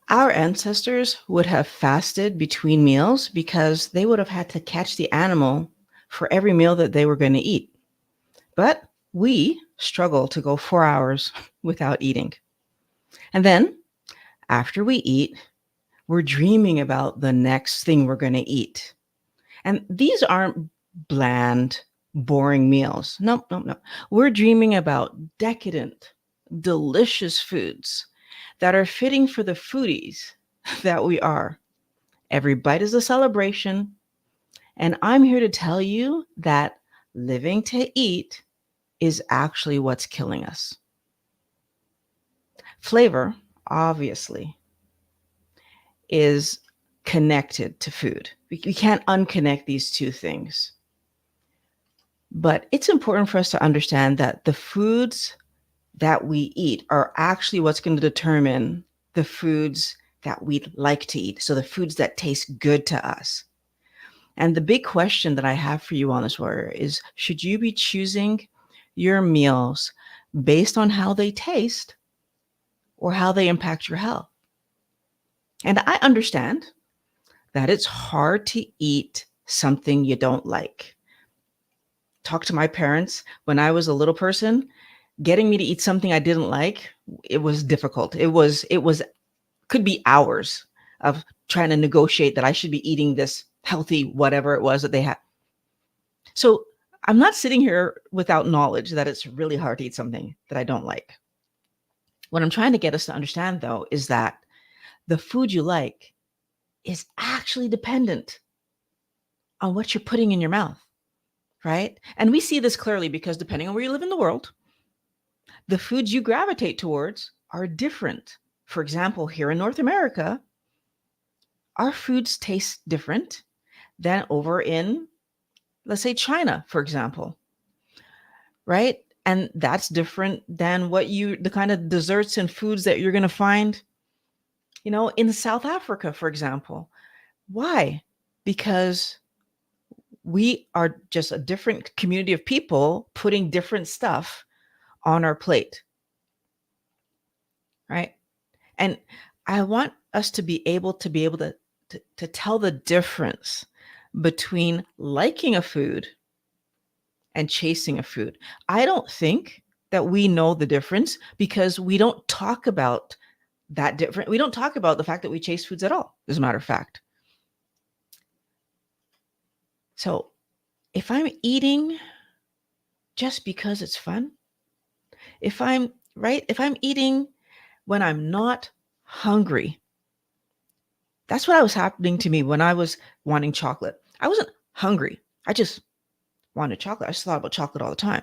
Our ancestors would have fasted between meals because they would have had to catch the animal for every meal that they were going to eat. But we struggle to go 4 hours without eating. And then after we eat, we're dreaming about the next thing we're going to eat. And these aren't bland, boring meals. Nope, nope, nope. We're dreaming about decadent, delicious foods that are fitting for the foodies that we are. Every bite is a celebration. And I'm here to tell you that living to eat is actually what's killing us. Flavor, obviously, is connected to food. We can't unconnect these two things. But it's important for us to understand that the foods that we eat are actually what's going to determine the foods that we'd like to eat. So the foods that taste good to us. And the big question that I have for you, Wellness Warrior, is should you be choosing your meals based on how they taste or how they impact your health? And I understand that it's hard to eat something you don't like. Talk to my parents when I was a little person, getting me to eat something I didn't like, it was difficult. It was could be hours of trying to negotiate that I should be eating this healthy whatever it was that they had. So I'm not sitting here without knowledge that it's really hard to eat something that I don't like. What I'm trying to get us to understand, though, is that the food you like is actually dependent on what you're putting in your mouth, right? And we see this clearly because depending on where you live in the world, the foods you gravitate towards are different. For example, here in North America, our foods taste different than over in, let's say, China, for example, right? And that's different than the kind of desserts and foods that you're going to find, in South Africa, for example. Why? Because we are just a different community of people putting different stuff on our plate, right? And I want us to be able to tell the difference between liking a food and chasing a food. I don't think that we know the difference because we don't talk about that different. We don't talk about the fact that we chase foods at all, as a matter of fact. So if I'm eating just because it's fun, if I'm eating when I'm not hungry, that's what was happening to me when I was wanting chocolate. I wasn't hungry. I just wanted chocolate. I just thought about chocolate all the time.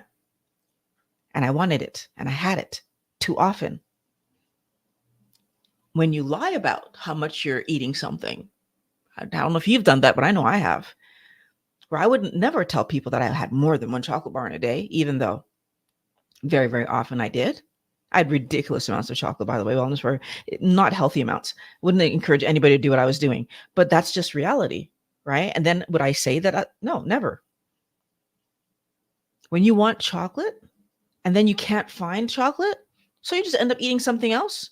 And I wanted it and I had it too often. When you lie about how much you're eating something, I don't know if you've done that, but I know I have, where I would never tell people that I had more than one chocolate bar in a day, even though very, very often I did. I had ridiculous amounts of chocolate, by the way, wellness for not healthy amounts. Wouldn't encourage anybody to do what I was doing, but that's just reality, right? And then would I say that? No, never. When you want chocolate and then you can't find chocolate, so you just end up eating something else.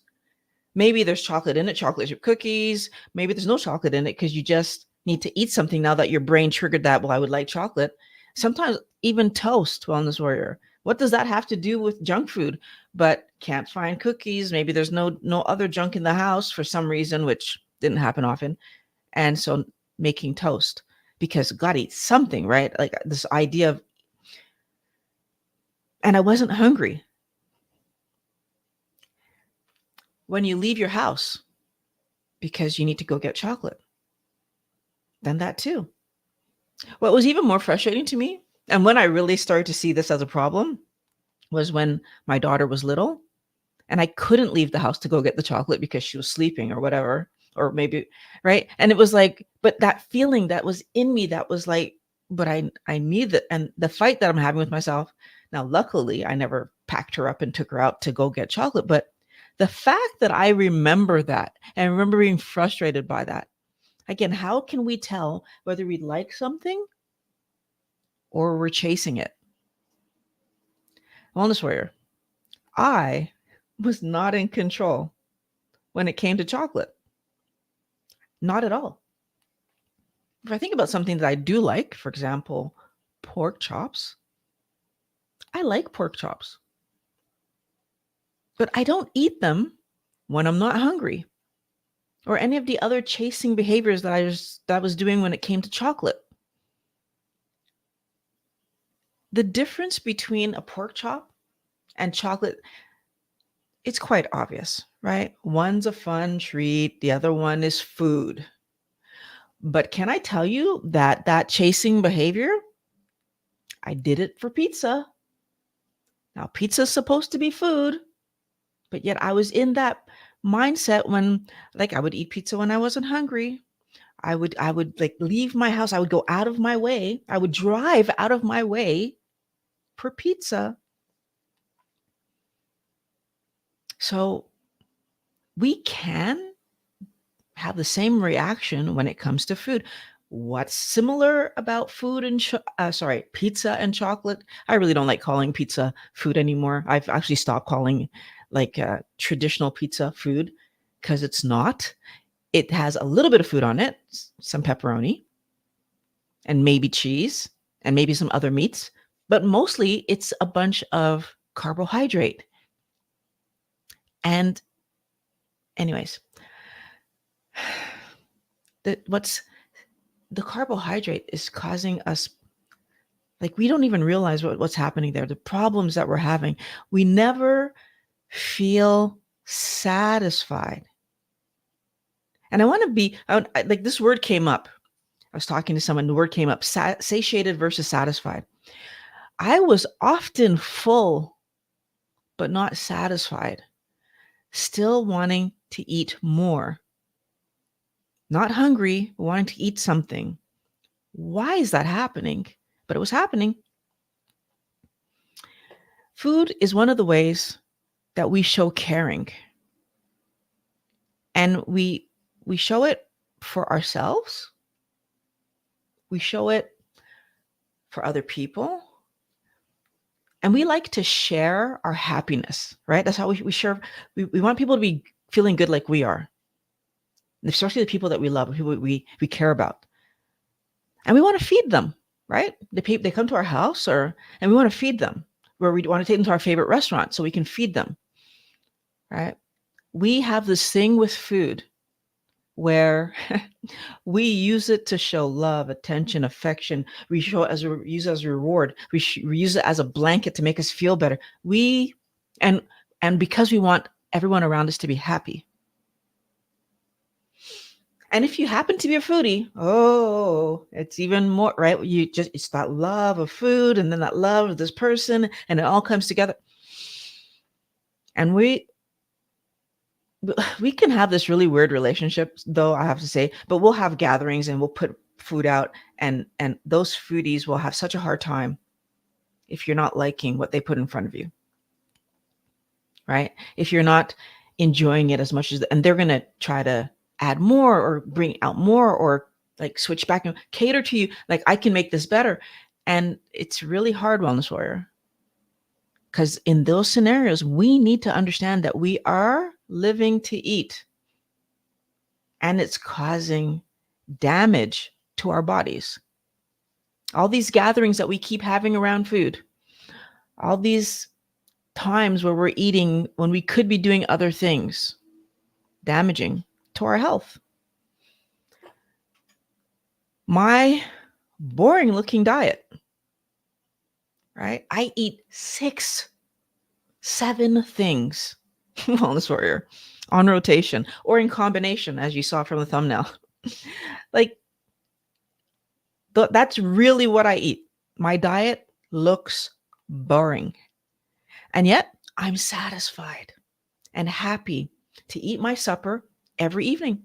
Maybe there's chocolate in it, chocolate chip cookies. Maybe there's no chocolate in it because you just need to eat something now that your brain triggered that, well, I would like chocolate. Sometimes even toast, wellness warrior. What does that have to do with junk food? But can't find cookies. Maybe there's no other junk in the house for some reason, which didn't happen often. And so making toast because gotta eat something, right? Like this idea of, and I wasn't hungry. When you leave your house because you need to go get chocolate, then that too. What was even more frustrating to me, and when I really started to see this as a problem, was when my daughter was little and I couldn't leave the house to go get the chocolate because she was sleeping or whatever, or maybe, right? And it was like, but that feeling that was in me that was like, but I need that. And the fight that I'm having with myself. Now, luckily, I never packed her up and took her out to go get chocolate. But the fact that I remember that and I remember being frustrated by that, again, how can we tell whether we like something or we're chasing it? Wellness warrior, I was not in control when it came to chocolate. Not at all. If I think about something that I do like, for example, pork chops, I like pork chops, but I don't eat them when I'm not hungry or any of the other chasing behaviors that I was doing when it came to chocolate. The difference between a pork chop and chocolate, it's quite obvious, right? One's a fun treat, the other one is food. But can I tell you that that chasing behavior, I did it for pizza. Now, pizza's supposed to be food, but yet I was in that mindset when like I would eat pizza when I wasn't hungry. I would like leave my house. I would go out of my way. I would drive out of my way for pizza. So we can have the same reaction when it comes to food. What's similar about food and pizza and chocolate? I really don't like calling pizza food anymore. I've actually stopped calling like traditional pizza food because it's not. It has a little bit of food on it, some pepperoni and maybe cheese and maybe some other meats, but mostly it's a bunch of carbohydrate. And anyways, what's the carbohydrate is causing us, like we don't even realize what's happening there, the problems that we're having. We never feel satisfied. And I want to be like this word came up. I was talking to someone, the word came up, satiated versus satisfied. I was often full, but not satisfied, still wanting to eat more. Not hungry, but wanting to eat something. Why is that happening? But it was happening. Food is one of the ways that we show caring. And we show it for ourselves. We show it for other people. And we like to share our happiness, right? That's how we share. We want people to be feeling good like we are, especially the people that we love, who we care about. And we want to feed them, right? They come to our house and we want to feed them, where we want to take them to our favorite restaurant so we can feed them, right? We have this thing with food where we use it to show love, attention, affection. We use it as a reward. We use it as a blanket to make us feel better. And because we want everyone around us to be happy. And if you happen to be a foodie, oh, it's even more, right? It's that love of food and then that love of this person, and it all comes together. And we can have this really weird relationship, though, I have to say, but we'll have gatherings and we'll put food out, and those foodies will have such a hard time if you're not liking what they put in front of you, right? If you're not enjoying it as much as, and they're going to try to add more or bring out more or like switch back and cater to you. Like, I can make this better. And it's really hard, Wellness Warrior, because in those scenarios, we need to understand that we are living to eat, and it's causing damage to our bodies. All these gatherings that we keep having around food, all these times where we're eating when we could be doing other things, damaging to our health. My boring looking diet, right? I eat 6, 7 things, Wellness Warrior, on rotation or in combination, as you saw from the thumbnail. Like, that's really what I eat. My diet looks boring. And yet I'm satisfied and happy to eat my supper every evening.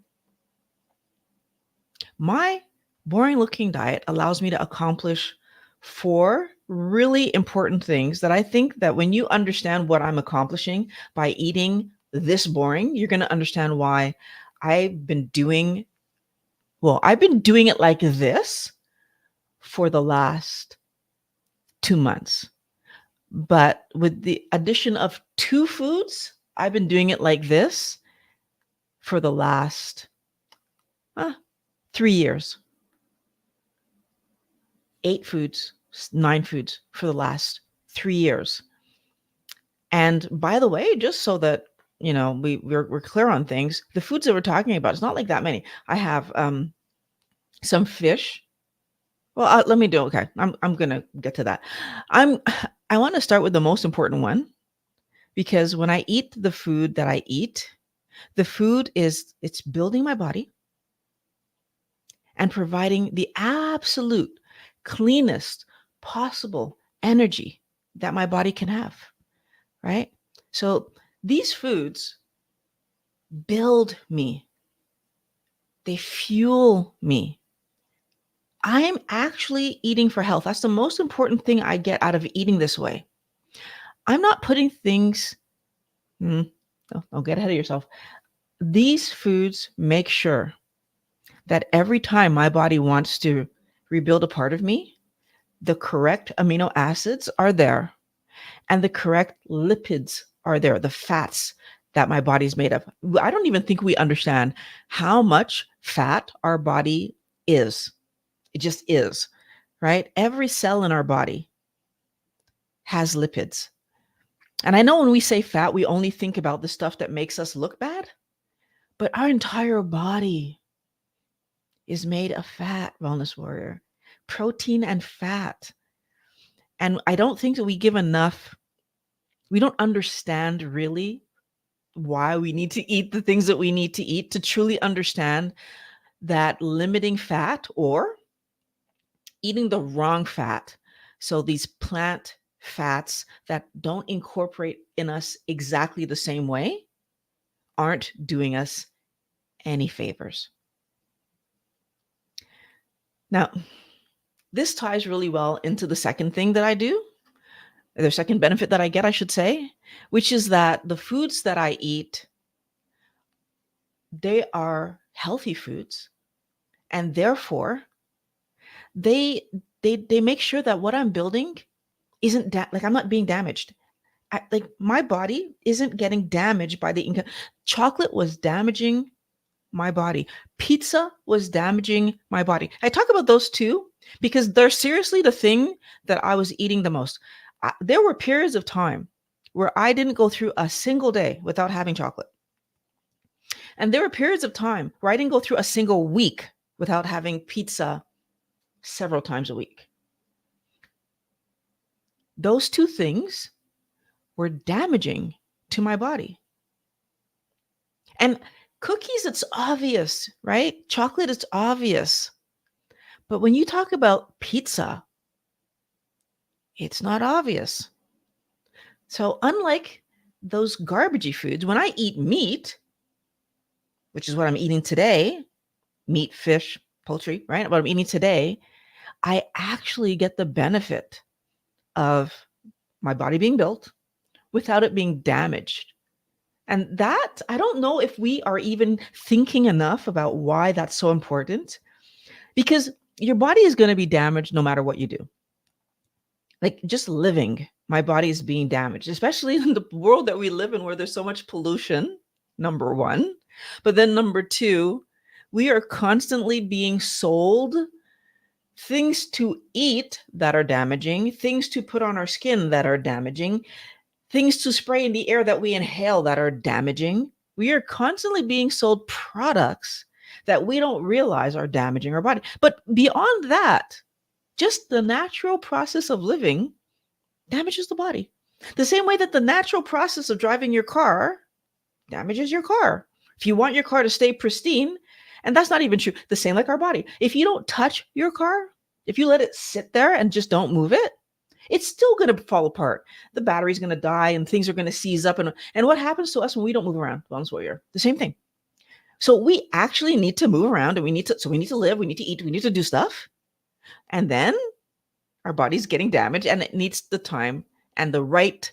My boring looking diet allows me to accomplish 4 really important things that I think that when you understand what I'm accomplishing by eating this boring, you're going to understand why I've been doing it like this for the last 2 months. But with the addition of 2 foods, I've been doing it like this for the last, uh, 3 years, 8 foods, 9 foods for the last 3 years. And by the way, just so that we're clear on things, the foods that we're talking about, it's not like that many. I have some fish. Well, let me do okay. I'm gonna get to that. I'm I want to start with the most important one, because when I eat the food that I eat, the food it's building my body and providing the absolute cleanest possible energy that my body can have, right? So these foods build me, they fuel me. I'm actually eating for health. That's the most important thing I get out of eating this way. I'm not putting things, don't get ahead of yourself. These foods make sure that every time my body wants to rebuild a part of me, the correct amino acids are there and the correct lipids are there, the fats that my body's made of. I don't even think we understand how much fat our body is. It just is, right? Every cell in our body has lipids. And I know when we say fat, we only think about the stuff that makes us look bad, but our entire body is made of fat, wellness warrior, protein and fat. And I don't think that we don't understand really why we need to eat the things that we need to eat to truly understand that limiting fat or eating the wrong fat. So these plant fats that don't incorporate in us exactly the same way aren't doing us any favors. Now, this ties really well into the second thing that I do, the second benefit that I get, I should say, which is that the foods that I eat, they are healthy foods, and therefore they make sure that what I'm building isn't like I'm not being damaged. Like my body isn't getting damaged by the chocolate was damaging my body. Pizza was damaging my body. I talk about those two because they're seriously the thing that I was eating the most. There were periods of time where I didn't go through a single day without having chocolate. And there were periods of time where I didn't go through a single week without having pizza several times a week. Those two things were damaging to my body. And cookies, it's obvious, right? Chocolate, it's obvious. But when you talk about pizza, it's not obvious. So unlike those garbagey foods, when I eat meat, which is what I'm eating today, meat, fish, poultry, right? What I'm eating today, I actually get the benefit of my body being built without it being damaged. And that, I don't know if we are even thinking enough about why that's so important, because your body is going to be damaged no matter what you do. Like just living, my body is being damaged, especially in the world that we live in where there's so much pollution, number one. But then number two, we are constantly being sold things to eat that are damaging, things to put on our skin that are damaging, things to spray in the air that we inhale that are damaging. We are constantly being sold products that we don't realize are damaging our body. But beyond that, just the natural process of living damages the body. The same way that the natural process of driving your car damages your car. If you want your car to stay pristine, and that's not even true, the same like our body. If you don't touch your car, if you let it sit there and just don't move it, it's still going to fall apart. The battery's going to die and things are going to seize up. And what happens to us when we don't move around? Wellness warrior, the same thing. So we actually need to move around and we need to live, we need to eat, we need to do stuff. And then our body's getting damaged and it needs the time and the right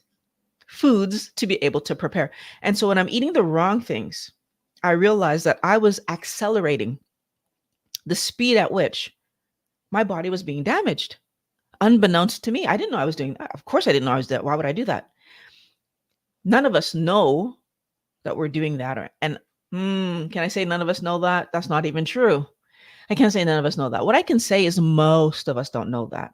foods to be able to prepare. And so when I'm eating the wrong things, I realized that I was accelerating the speed at which my body was being damaged. Unbeknownst to me, I didn't know I was doing that. Of course, I didn't know I was doing that. Why would I do that? None of us know that we're doing that. And Can I say none of us know that? That's not even true. I can't say none of us know that. What I can say is most of us don't know that.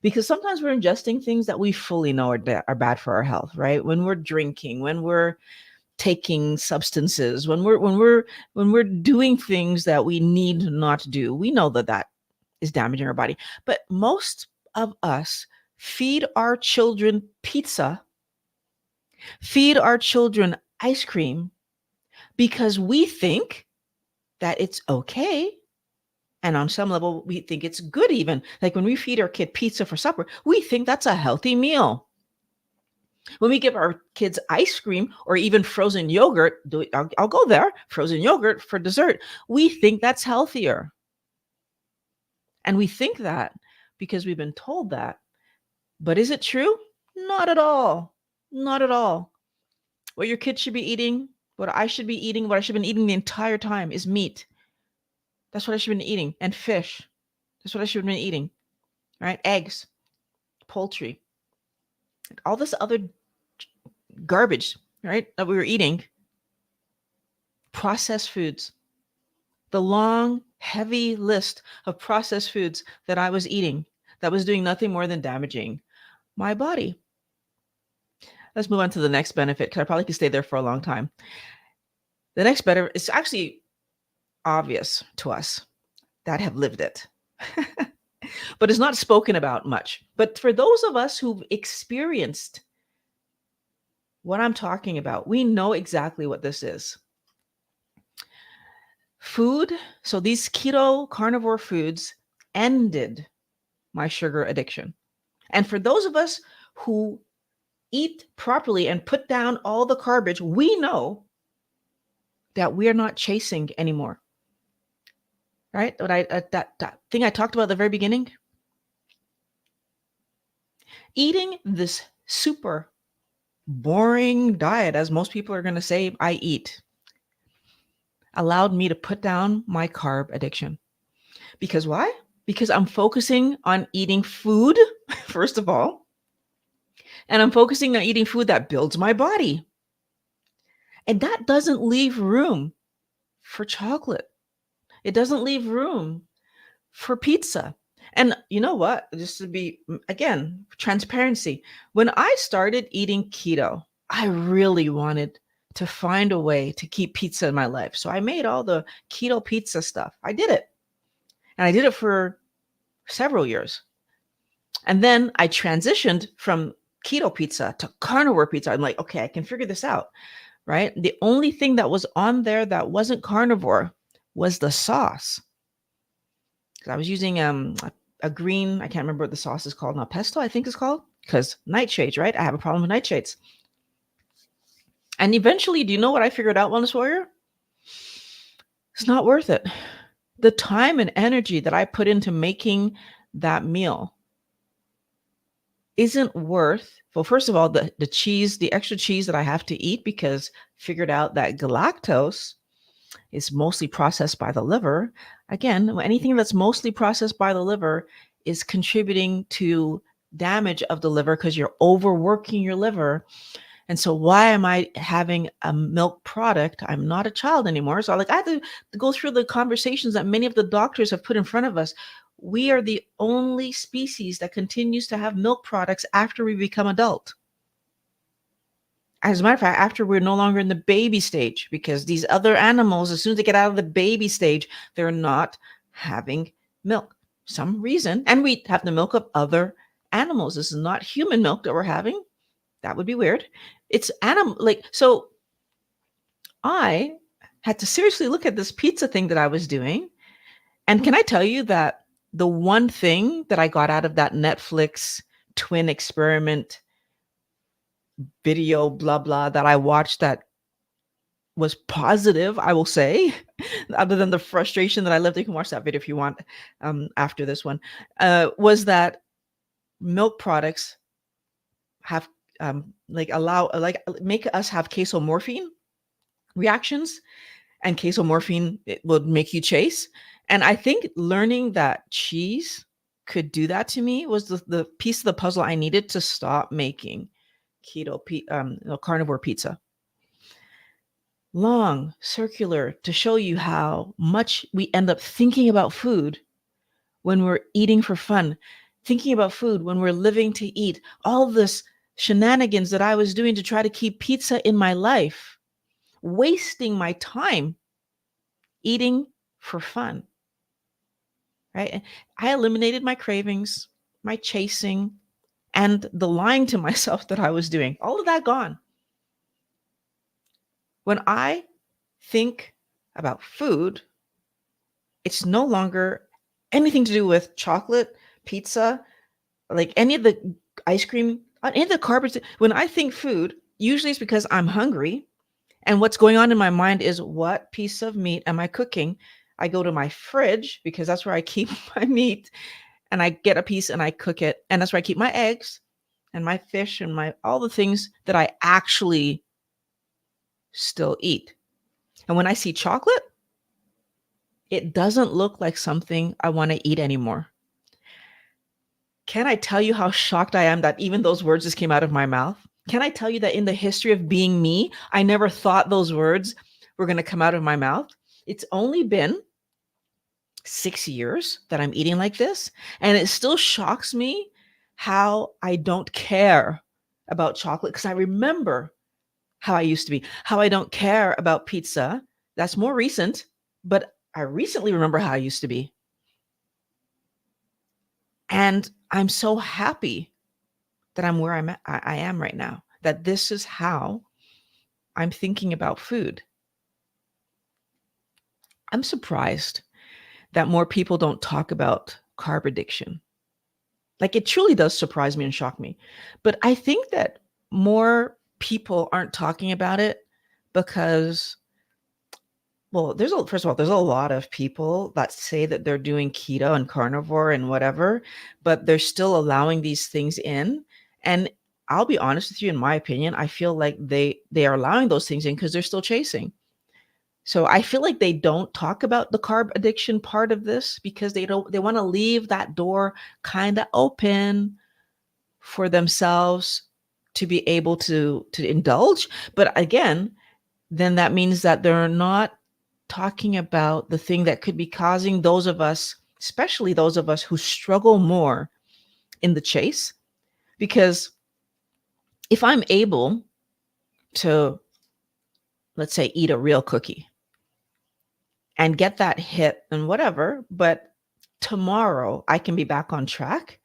Because sometimes we're ingesting things that we fully know are bad for our health, right? When we're drinking, when we're taking substances, when we're doing things that we need not do, we know that that is damaging our body. But most of us feed our children pizza, feed our children ice cream because we think that it's okay. And on some level, we think it's good, even. Like when we feed our kid pizza for supper, we think that's a healthy meal. When we give our kids ice cream or even frozen yogurt, I'll go there, frozen yogurt for dessert, we think that's healthier. And we think that because we've been told that. But is it true? Not at all. Not at all. What your kids should be eating, what I should be eating, what I should have been eating the entire time is meat. That's what I should have been eating. And fish. That's what I should have been eating. Right? Eggs, poultry, all this other garbage, right? That we were eating. Processed foods. The long, heavy list of processed foods that I was eating that was doing nothing more than damaging my body. Let's move on to the next benefit because I probably could stay there for a long time. The next benefit is actually obvious to us that have lived it, but it's not spoken about much. But for those of us who've experienced what I'm talking about, we know exactly what this is. Food, so these keto carnivore foods ended my sugar addiction. And for those of us who eat properly and put down all the garbage, we know that we are not chasing anymore. Right? That thing I talked about at the very beginning. Eating this super boring diet, as most people are going to say I eat, allowed me to put down my carb addiction. Because why? Because I'm focusing on eating food, first of all, and I'm focusing on eating food that builds my body. And that doesn't leave room for chocolate. It doesn't leave room for pizza. And you know what? Just to be, again, transparency. When I started eating keto, I really wanted to find a way to keep pizza in my life. So I made all the keto pizza stuff. I did it. And I did it for several years. And then I transitioned from keto pizza to carnivore pizza. I'm like, okay, I can figure this out, right? The only thing that was on there that wasn't carnivore was the sauce. I was using a green, I can't remember what the sauce is called now, pesto, I think it's called, because nightshades, right? I have a problem with nightshades. And eventually, do you know what I figured out, Wellness Warrior? It's not worth it. The time and energy that I put into making that meal isn't worth, well, first of all, the cheese, the extra cheese that I have to eat, because figured out that galactose is mostly processed by the liver. Again, anything that's mostly processed by the liver is contributing to damage of the liver because you're overworking your liver. And so why am I having a milk product? I'm not a child anymore. So I have to go through the conversations that many of the doctors have put in front of us. We are the only species that continues to have milk products after we become adult. As a matter of fact, after we're no longer in the baby stage, because these other animals, as soon as they get out of the baby stage, they're not having milk. Some reason, and we have the milk of other animals. This is not human milk that we're having. That would be weird. It's animal, so I had to seriously look at this pizza thing that I was doing. And can I tell you that the one thing that I got out of that Netflix twin experiment video, blah, blah, that I watched that was positive, I will say, other than the frustration that I lived, you can watch that video if you want after this one, was that milk products have make us have casomorphine reactions, and casomorphine, it will make you chase. And I think learning that cheese could do that to me was the piece of the puzzle I needed to stop making carnivore pizza. long, circular, to show you how much we end up thinking about food when we're eating for fun, thinking about food when we're living to eat, all this shenanigans that I was doing to try to keep pizza in my life, wasting my time eating for fun, right? I eliminated my cravings, my chasing, and the lying to myself that I was doing. All of that gone. When I think about food, it's no longer anything to do with chocolate, pizza, like any of the ice cream, any of the carbs. When I think food, usually it's because I'm hungry. And what's going on in my mind is, what piece of meat am I cooking? I go to my fridge because that's where I keep my meat, and I get a piece and I cook it. And that's where I keep my eggs and my fish and my all the things that I actually still eat. And when I see chocolate, it doesn't look like something I want to eat anymore. Can I tell you how shocked I am that even those words just came out of my mouth? Can I tell you that in the history of being me, I never thought those words were going to come out of my mouth? It's only been 6 years that I'm eating like this, and it still shocks me how I don't care about chocolate, because I remember how I used to be, how I don't care about pizza. That's more recent, but I recently remember how I used to be. And I'm so happy that I'm where I am right now, that this is how I'm thinking about food. I'm surprised that more people don't talk about carb addiction. Like, it truly does surprise me and shock me. But I think that more people aren't talking about it because, well, first of all, there's a lot of people that say that they're doing keto and carnivore and whatever, but they're still allowing these things in. And I'll be honest with you, in my opinion, I feel like they are allowing those things in because they're still chasing. So I feel like they don't talk about the carb addiction part of this because they want to leave that door kind of open for themselves to be able to indulge. But again, then that means that they're not talking about the thing that could be causing those of us, especially those of us who struggle more in the chase. Because if I'm able to, let's say, eat a real cookie and get that hit and whatever, but tomorrow I can be back on track.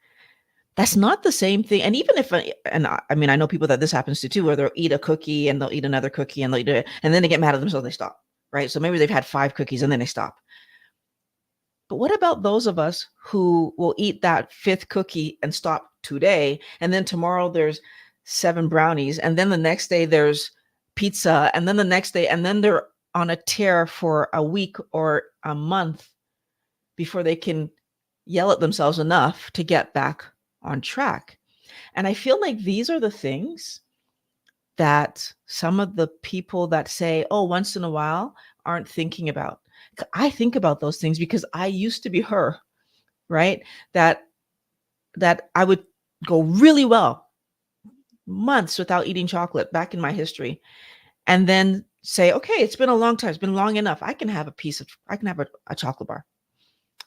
That's not the same thing. And even if, I mean, I know people that this happens to too, where they'll eat a cookie and they'll eat another cookie and they'll eat it, and then they get mad at themselves and they stop, right? So maybe they've had 5 cookies and then they stop. But what about those of us who will eat that 5th cookie and stop today, and then tomorrow there's 7 brownies, and then the next day there's pizza, and then the next day, and then they're on a tear for a week or a month before they can yell at themselves enough to get back on track. And I feel like these are the things that some of the people that say, oh, once in a while, aren't thinking about. I think about those things because I used to be her, right? That I would go really well, months without eating chocolate back in my history, and then say, okay, it's been a long time. It's been long enough. I can have a chocolate bar,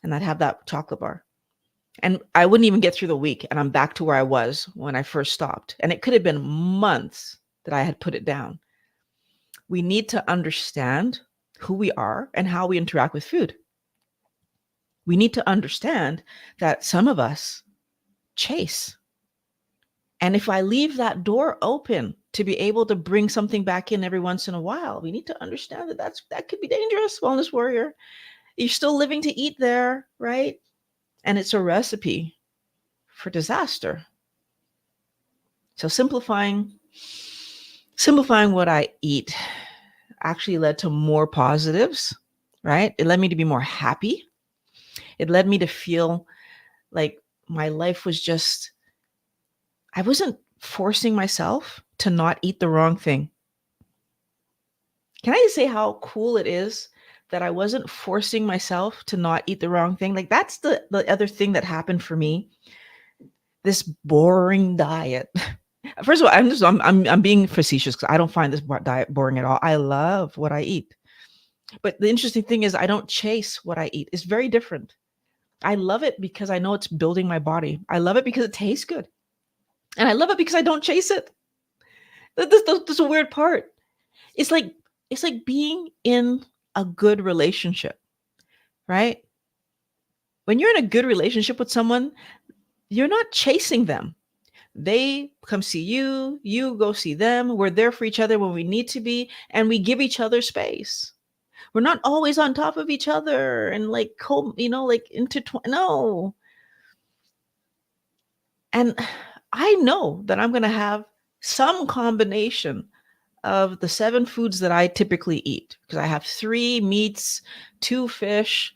and I'd have that chocolate bar. And I wouldn't even get through the week, and I'm back to where I was when I first stopped. And it could have been months that I had put it down. We need to understand who we are and how we interact with food. We need to understand that some of us chase. And if I leave that door open to be able to bring something back in every once in a while, we need to understand that could be dangerous, wellness warrior. You're still living to eat there, right? And it's a recipe for disaster. So simplifying what I eat actually led to more positives, right? It led me to be more happy. It led me to feel like my life was just, I wasn't forcing myself to not eat the wrong thing. Can I just say how cool it is that I wasn't forcing myself to not eat the wrong thing? Like, that's the other thing that happened for me. This boring diet First of all, I'm being facetious because I don't find this diet boring at all. I love what I eat. But the interesting thing is I don't chase what I eat. It's very different. I love it because I know it's building my body. I love it because it tastes good. And I love it because I don't chase it. That's a weird part. It's like it's like being in a good relationship, right? When you're in a good relationship with someone, you're not chasing them. They come see you, you go see them. We're there for each other when we need to be, and we give each other space. We're not always on top of each other and like like intertwine. No. And I know that I'm going to have some combination of the 7 foods that I typically eat because I have 3 meats, 2 fish,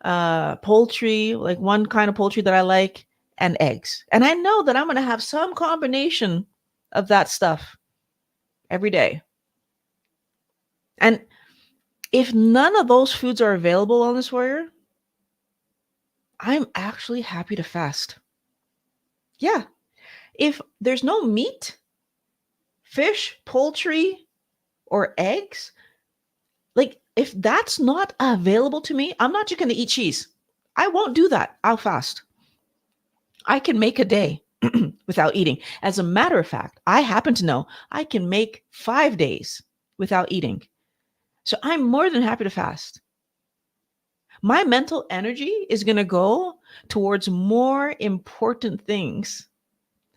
poultry, like one kind of poultry that I like, and eggs. And I know that I'm going to have some combination of that stuff every day. And if none of those foods are available on this warrior, I'm actually happy to fast. Yeah. If there's no meat, fish, poultry, or eggs, like if that's not available to me, I'm not just going to eat cheese. I won't do that. I'll fast. I can make a day without eating. As a matter of fact, I happen to know I can make 5 days without eating. So I'm more than happy to fast. My mental energy is going to go towards more important things,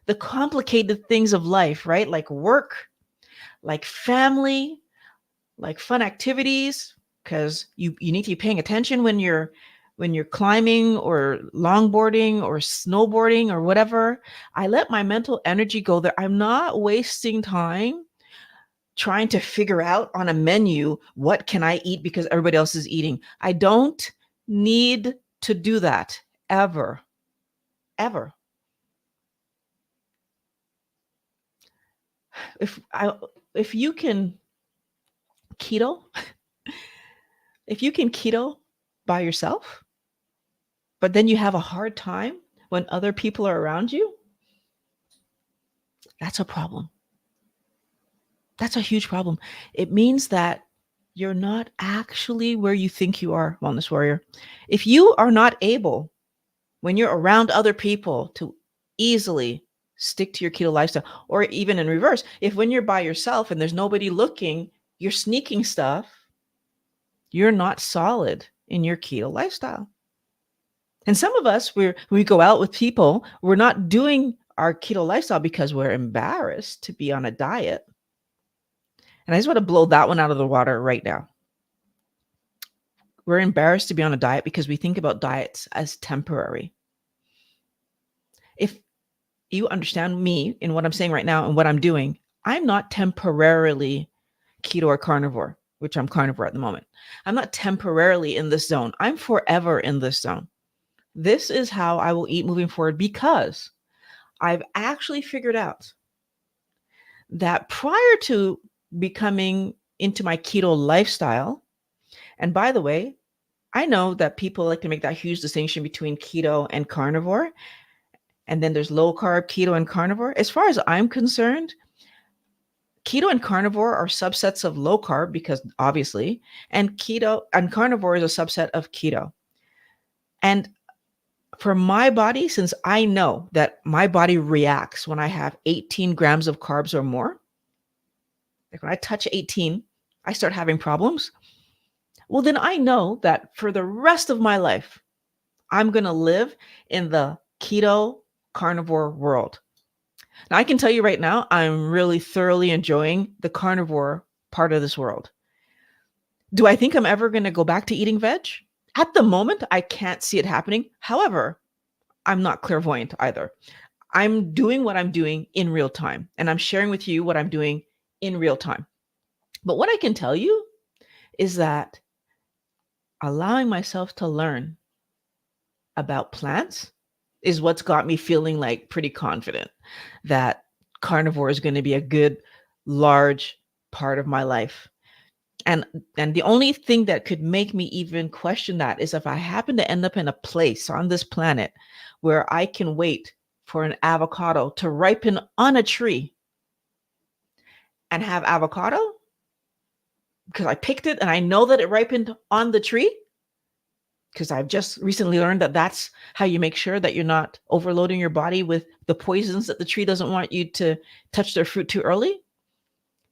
the complicated things of life, right? Like work, like family, like fun activities, because you need to be paying attention when you're climbing or longboarding or snowboarding or whatever. I let my mental energy go there. I'm not wasting time trying to figure out on a menu what can I eat because everybody else is eating. I don't need to do that ever. Ever. If I if you can keto, if you can keto by yourself, but then you have a hard time when other people are around you, that's a problem. That's a huge problem. It means that you're not actually where you think you are, wellness warrior. If you are not able, when you're around other people, to easily stick to your keto lifestyle, or even in reverse, if when you're by yourself and there's nobody looking, you're sneaking stuff, you're not solid in your keto lifestyle. And some of us, when we go out with people, we're not doing our keto lifestyle because we're embarrassed to be on a diet. And I just want to blow that one out of the water right now. We're embarrassed to be on a diet because we think about diets as temporary. If you understand me in what I'm saying right now and what I'm doing, I'm not temporarily keto or carnivore, which I'm carnivore at the moment. I'm not temporarily in this zone. I'm forever in this zone. This is how I will eat moving forward because I've actually figured out that prior to becoming into my keto lifestyle, and by the way, I know that people like to make that huge distinction between keto and carnivore, and then there's low carb, keto, and carnivore. As far as I'm concerned, keto and carnivore are subsets of low carb because obviously, and keto and carnivore is a subset of keto. And for my body, since I know that my body reacts when I have 18 grams of carbs or more, like when I touch 18, I start having problems. Well, then I know that for the rest of my life, I'm going to live in the keto carnivore world. Now, I can tell you right now, I'm really thoroughly enjoying the carnivore part of this world. Do I think I'm ever going to go back to eating veg? At the moment, I can't see it happening. However, I'm not clairvoyant either. I'm doing what I'm doing in real time, and I'm sharing with you what I'm doing in real time. But what I can tell you is that allowing myself to learn about plants is what's got me feeling like pretty confident that carnivore is going to be a good, large part of my life. And the only thing that could make me even question that is if I happen to end up in a place on this planet where I can wait for an avocado to ripen on a tree and have avocado because I picked it and I know that it ripened on the tree, because I've just recently learned that that's how you make sure that you're not overloading your body with the poisons that the tree doesn't want you to touch their fruit too early.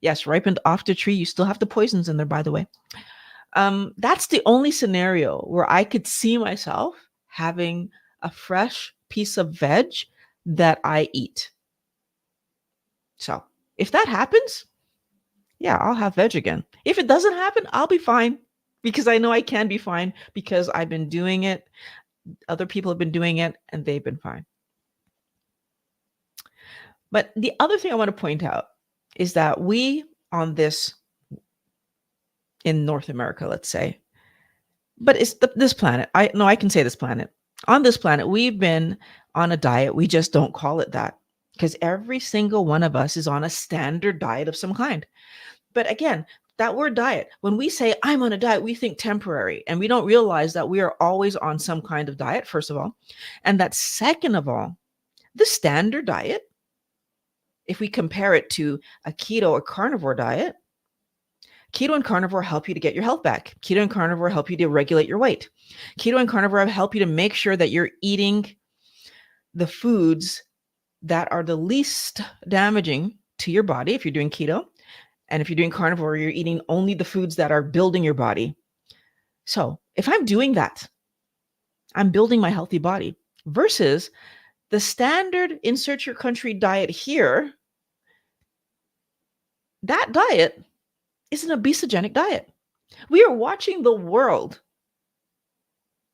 Yes, ripened off the tree. You still have the poisons in there, by the way. That's the only scenario where I could see myself having a fresh piece of veg that I eat. So if that happens, yeah, I'll have veg again. If it doesn't happen, I'll be fine, because I know I can be fine because I've been doing it. Other people have been doing it and they've been fine. But the other thing I want to point out is that we on this, in North America, let's say, but it's this planet. I can say this planet. On this planet, we've been on a diet. We just don't call it that because every single one of us is on a standard diet of some kind. But again, that word diet, when we say I'm on a diet, we think temporary, and we don't realize that we are always on some kind of diet, first of all. And that second of all, the standard diet, if we compare it to a keto or carnivore diet, keto and carnivore help you to get your health back. Keto and carnivore help you to regulate your weight. Keto and carnivore help you to make sure that you're eating the foods that are the least damaging to your body if you're doing keto. And if you're doing carnivore, you're eating only the foods that are building your body. So if I'm doing that, I'm building my healthy body, versus the standard insert your country diet here. That diet is an obesogenic diet. We are watching the world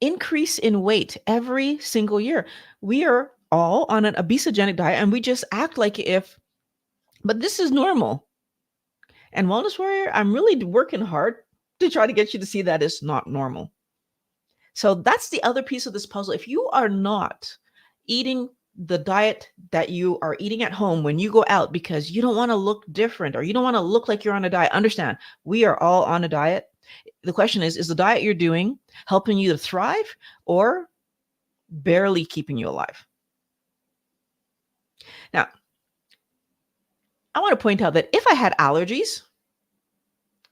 increase in weight every single year. We are all on an obesogenic diet, and we just act like but this is normal. And Wellness Warrior, I'm really working hard to try to get you to see that it's not normal. So that's the other piece of this puzzle. If you are not eating the diet that you are eating at home when you go out because you don't want to look different or you don't want to look like you're on a diet, understand, we are all on a diet. The question is the diet you're doing helping you to thrive or barely keeping you alive? Now, I want to point out that if I had allergies,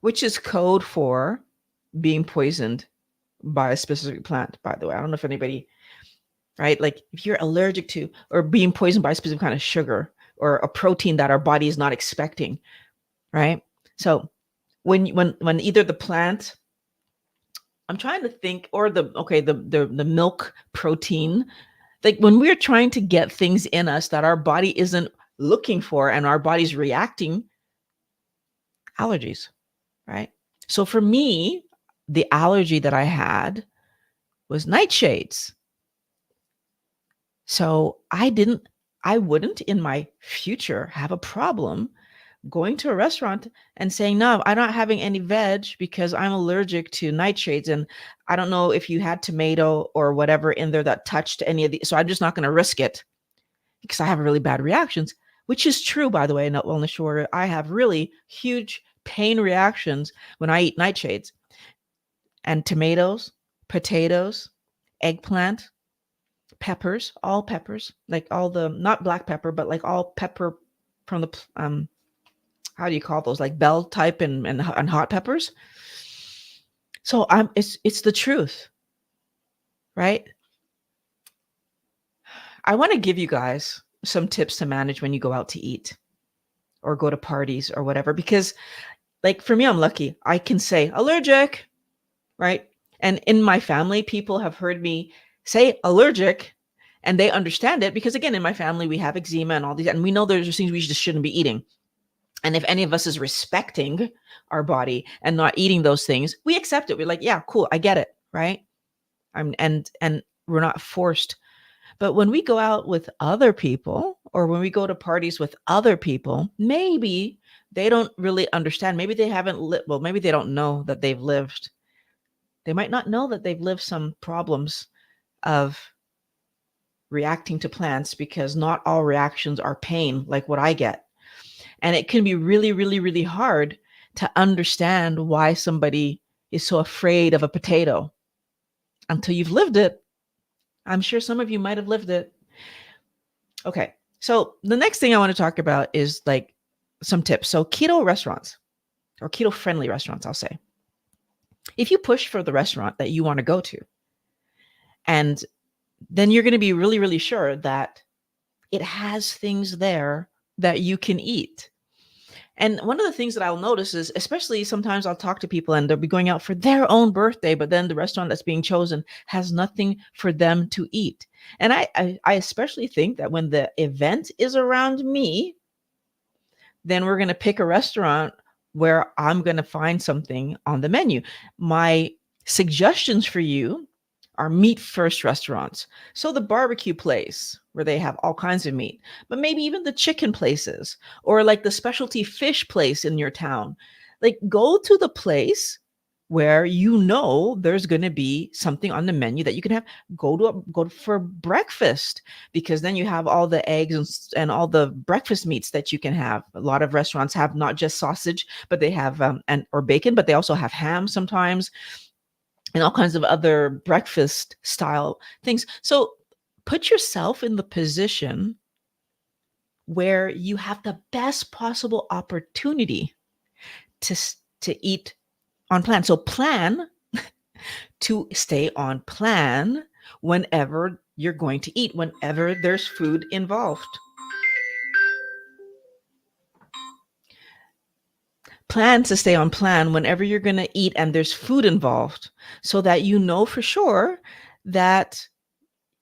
which is code for being poisoned by a specific plant, by the way, I don't know if anybody, right? Like if you're allergic to or being poisoned by a specific kind of sugar or a protein that our body is not expecting, right? So when either the plant, I'm trying to think, or the milk protein, like when we're trying to get things in us that our body isn't looking for and our body's reacting, allergies, right? So for me, the allergy that I had was nightshades. So I wouldn't in my future have a problem going to a restaurant and saying, no, I'm not having any veg because I'm allergic to nightshades. And I don't know if you had tomato or whatever in there that touched any of these. So I'm just not going to risk it because I have really bad reactions, which is true, by the way, not Wellness Warrior. I have really huge pain reactions when I eat nightshades. And tomatoes, potatoes, eggplant, peppers, all peppers, like all the, not black pepper, but like all pepper from the, how do you call those? Like bell type and hot peppers. So it's the truth, right? I want to give you guys some tips to manage when you go out to eat or go to parties or whatever, because like for me, I'm lucky. I can say allergic, right? And in my family, people have heard me say allergic and they understand it because again, in my family, we have eczema and all these, and we know there's things we just shouldn't be eating. And if any of us is respecting our body and not eating those things, we accept it. We're like, yeah, cool. I get it. Right. And we're not forced. But when we go out with other people or when we go to parties with other people, maybe they don't really understand. Maybe they haven't lived. Well, maybe they don't know that they've lived. They might not know that they've lived some problems of reacting to plants because not all reactions are pain like what I get. And it can be really, really, really hard to understand why somebody is so afraid of a potato until you've lived it. I'm sure some of you might have lived it. Okay. So the next thing I want to talk about is like some tips. So keto restaurants or keto friendly restaurants, I'll say. If you push for the restaurant that you want to go to, and then you're going to be really, really sure that it has things there that you can eat. And one of the things that I'll notice is, especially sometimes I'll talk to people and they'll be going out for their own birthday, but then the restaurant that's being chosen has nothing for them to eat. And I especially think that when the event is around me, then we're going to pick a restaurant where I'm going to find something on the menu. My suggestions for you are meat first restaurants. So the barbecue place where they have all kinds of meat, but maybe even the chicken places or like the specialty fish place in your town. Like go to the place where you know there's going to be something on the menu that you can have. Go for breakfast, because then you have all the eggs and all the breakfast meats that you can have. A lot of restaurants have not just sausage, but they have and or bacon, but they also have ham sometimes and all kinds of other breakfast style things. So put yourself in the position where you have the best possible opportunity to to eat on plan. So plan to stay on plan whenever you're going to eat, whenever there's food involved. Plan to stay on plan whenever you're going to eat and there's food involved, so that you know for sure that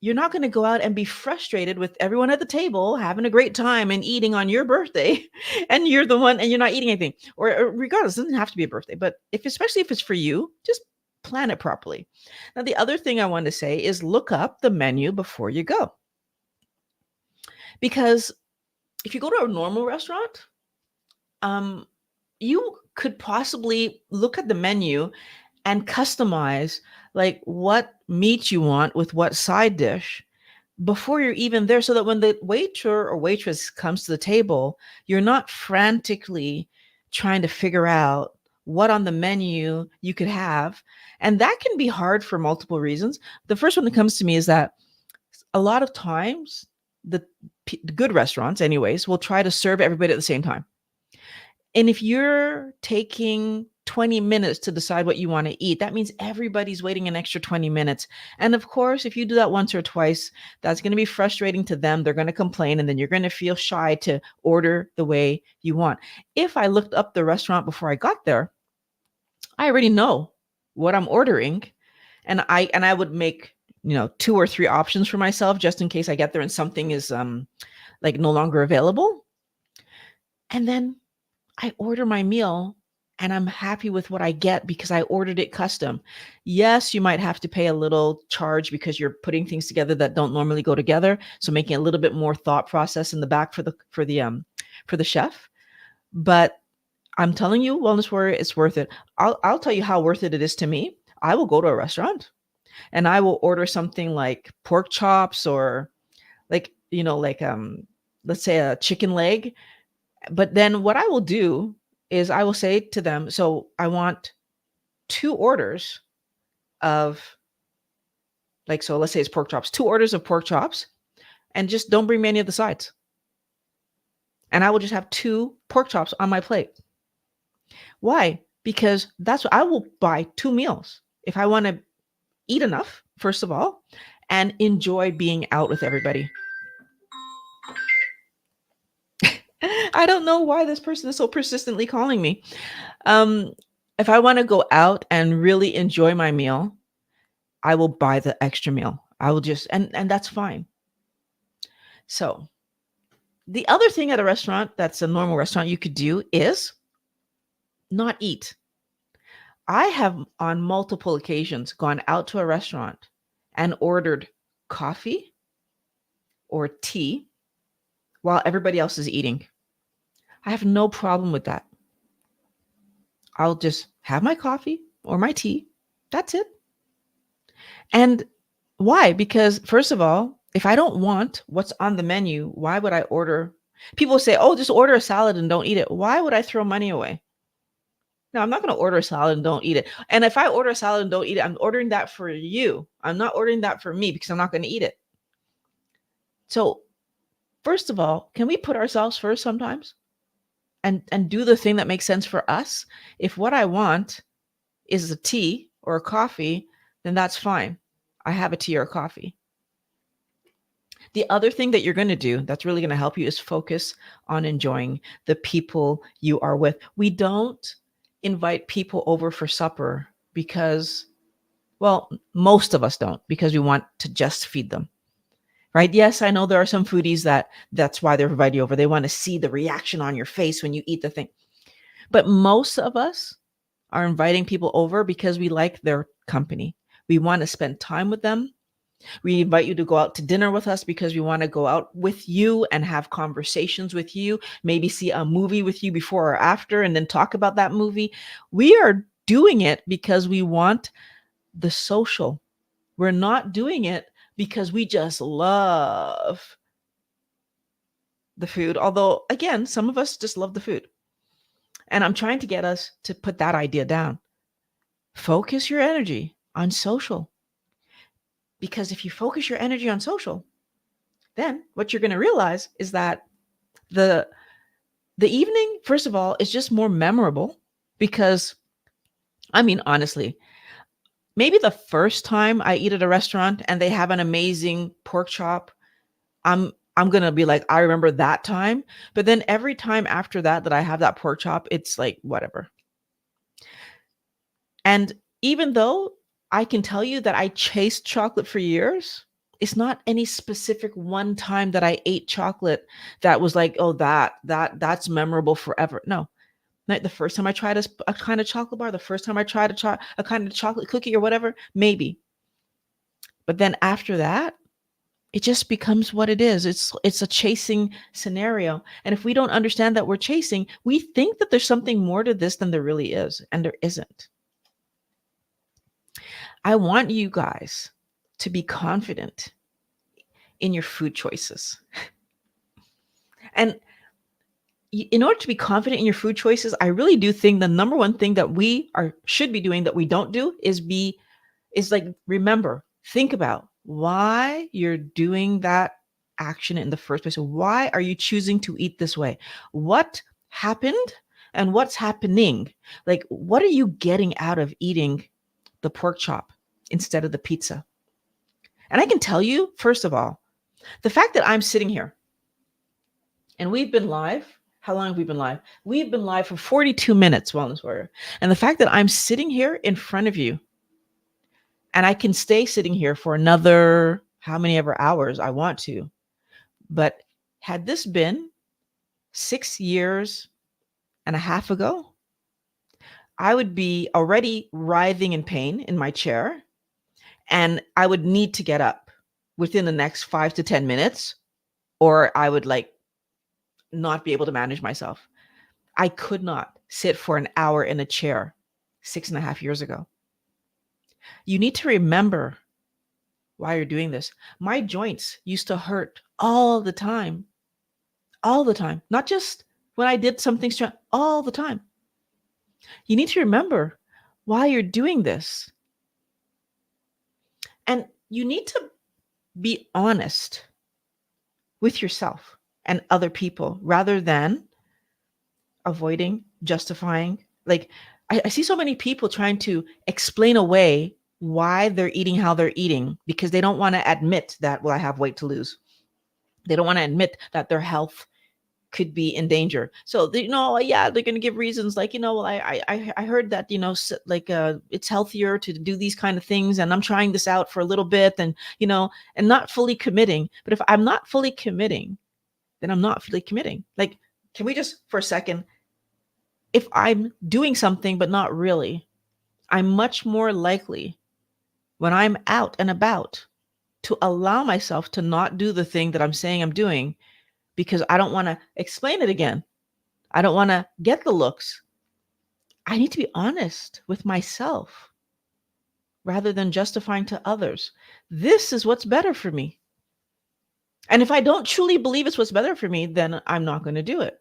you're not going to go out and be frustrated with everyone at the table having a great time and eating on your birthday and you're the one and you're not eating anything. Or regardless, it doesn't have to be a birthday, but especially if it's for you, just plan it properly. Now, the other thing I want to say is look up the menu before you go. Because if you go to a normal restaurant, um, you could possibly look at the menu and customize like what meat you want with what side dish before you're even there, so that when the waiter or waitress comes to the table, you're not frantically trying to figure out what on the menu you could have. And that can be hard for multiple reasons. The first one that comes to me is that a lot of times the good restaurants anyways will try to serve everybody at the same time. And if you're taking 20 minutes to decide what you want to eat, that means everybody's waiting an extra 20 minutes. And of course, if you do that once or twice, that's going to be frustrating to them. They're going to complain, and then you're going to feel shy to order the way you want. If I looked up the restaurant before I got there, I already know what I'm ordering, and I would make, 2 or 3 options for myself just in case I get there and something is like no longer available. And then I order my meal and I'm happy with what I get because I ordered it custom. Yes, you might have to pay a little charge because you're putting things together that don't normally go together, so making a little bit more thought process in the back for the chef. But I'm telling you, Wellness Warrior, it's worth it. I'll tell you how worth it is to me. I will go to a restaurant and I will order something like pork chops or like let's say a chicken leg. But then what I will do is I will say to them, so I want 2 orders of, like, so let's say it's pork chops, 2 orders of pork chops, and just don't bring me any of the sides. And I will just have 2 pork chops on my plate. Why? Because that's what I will buy 2 meals if I want to eat enough, first of all, and enjoy being out with everybody. I don't know why this person is so persistently calling me. Um, if I want to go out and really enjoy my meal, I will buy the extra meal. I will just and that's fine. So, the other thing at a restaurant that's a normal restaurant you could do is not eat. I have on multiple occasions gone out to a restaurant and ordered coffee or tea while everybody else is eating. I have no problem with that. I'll just have my coffee or my tea. That's it. And why? Because first of all, if I don't want what's on the menu, why would I order? People say, "Oh, just order a salad and don't eat it." Why would I throw money away? No, I'm not going to order a salad and don't eat it. And if I order a salad and don't eat it, I'm ordering that for you. I'm not ordering that for me because I'm not going to eat it. So First of all, can we put ourselves first sometimes and do the thing that makes sense for us? If what I want is a tea or a coffee, then that's fine. I have a tea or a coffee. The other thing that you're going to do that's really going to help you is focus on enjoying the people you are with. We don't invite people over for supper because, well, most of us don't, because we want to just feed them. Right? Yes, I know there are some foodies that's why they're inviting you over. They want to see the reaction on your face when you eat the thing. But most of us are inviting people over because we like their company. We want to spend time with them. We invite you to go out to dinner with us because we want to go out with you and have conversations with you, maybe see a movie with you before or after, and then talk about that movie. We are doing it because we want the social. We're not doing it because we just love the food. Although, again, some of us just love the food. And I'm trying to get us to put that idea down. Focus your energy on social. Because if you focus your energy on social, then what you're going to realize is that the evening, first of all, is just more memorable because, I mean, honestly, maybe the first time I eat at a restaurant and they have an amazing pork chop, I'm going to be like, I remember that time. But then every time after that I have that pork chop, it's like, whatever. And even though I can tell you that I chased chocolate for years, it's not any specific one time that I ate chocolate that was like, oh, that's memorable forever. No, like the first time I tried a kind of chocolate bar, the first time I tried a kind of chocolate cookie or whatever, maybe. But then after that, it just becomes what it is. It's a chasing scenario. And if we don't understand that we're chasing, we think that there's something more to this than there really is, and there isn't. I want you guys to be confident in your food choices. And in order to be confident in your food choices, I really do think the number one thing that should be doing that we don't do is remember, think about why you're doing that action in the first place. So why are you choosing to eat this way? What happened and what's happening? Like, what are you getting out of eating the pork chop instead of the pizza? And I can tell you, first of all, the fact that I'm sitting here and we've been live. How long have we been live? We've been live for 42 minutes, Wellness Warrior. And the fact that I'm sitting here in front of you and I can stay sitting here for another how many ever hours I want to. But had this been 6 years and a half ago, I would be already writhing in pain in my chair and I would need to get up within the next 5 to 10 minutes, or I would not be able to manage myself. I could not sit for an hour in a chair 6.5 years ago. You need to remember why you're doing this. My joints used to hurt all the time, not just when I did something strong, all the time. You need to remember why you're doing this. And you need to be honest with yourself and other people rather than avoiding, justifying. Like, I see so many people trying to explain away why they're eating how they're eating because they don't want to admit that, well, I have weight to lose. They don't want to admit that their health could be in danger. So they're going to give reasons like, well, I heard that, it's healthier to do these kind of things. And I'm trying this out for a little bit and not fully committing. But if I'm not fully committing, then I'm not fully committing. Like, can we just for a second, if I'm doing something, but not really, I'm much more likely when I'm out and about to allow myself to not do the thing that I'm saying I'm doing because I don't want to explain it again. I don't want to get the looks. I need to be honest with myself rather than justifying to others. This is what's better for me. And if I don't truly believe it's what's better for me, then I'm not going to do it.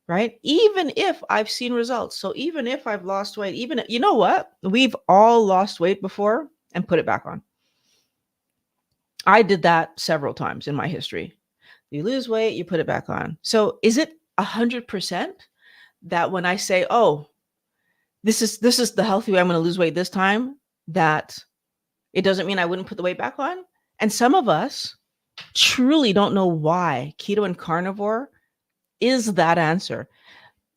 Right? Even if I've seen results. So even if I've lost weight, you know what? We've all lost weight before and put it back on. I did that several times in my history. You lose weight, you put it back on. So is it 100% that when I say, oh, this is the healthy way I'm going to lose weight this time, that it doesn't mean I wouldn't put the weight back on? And some of us truly don't know why keto and carnivore is that answer.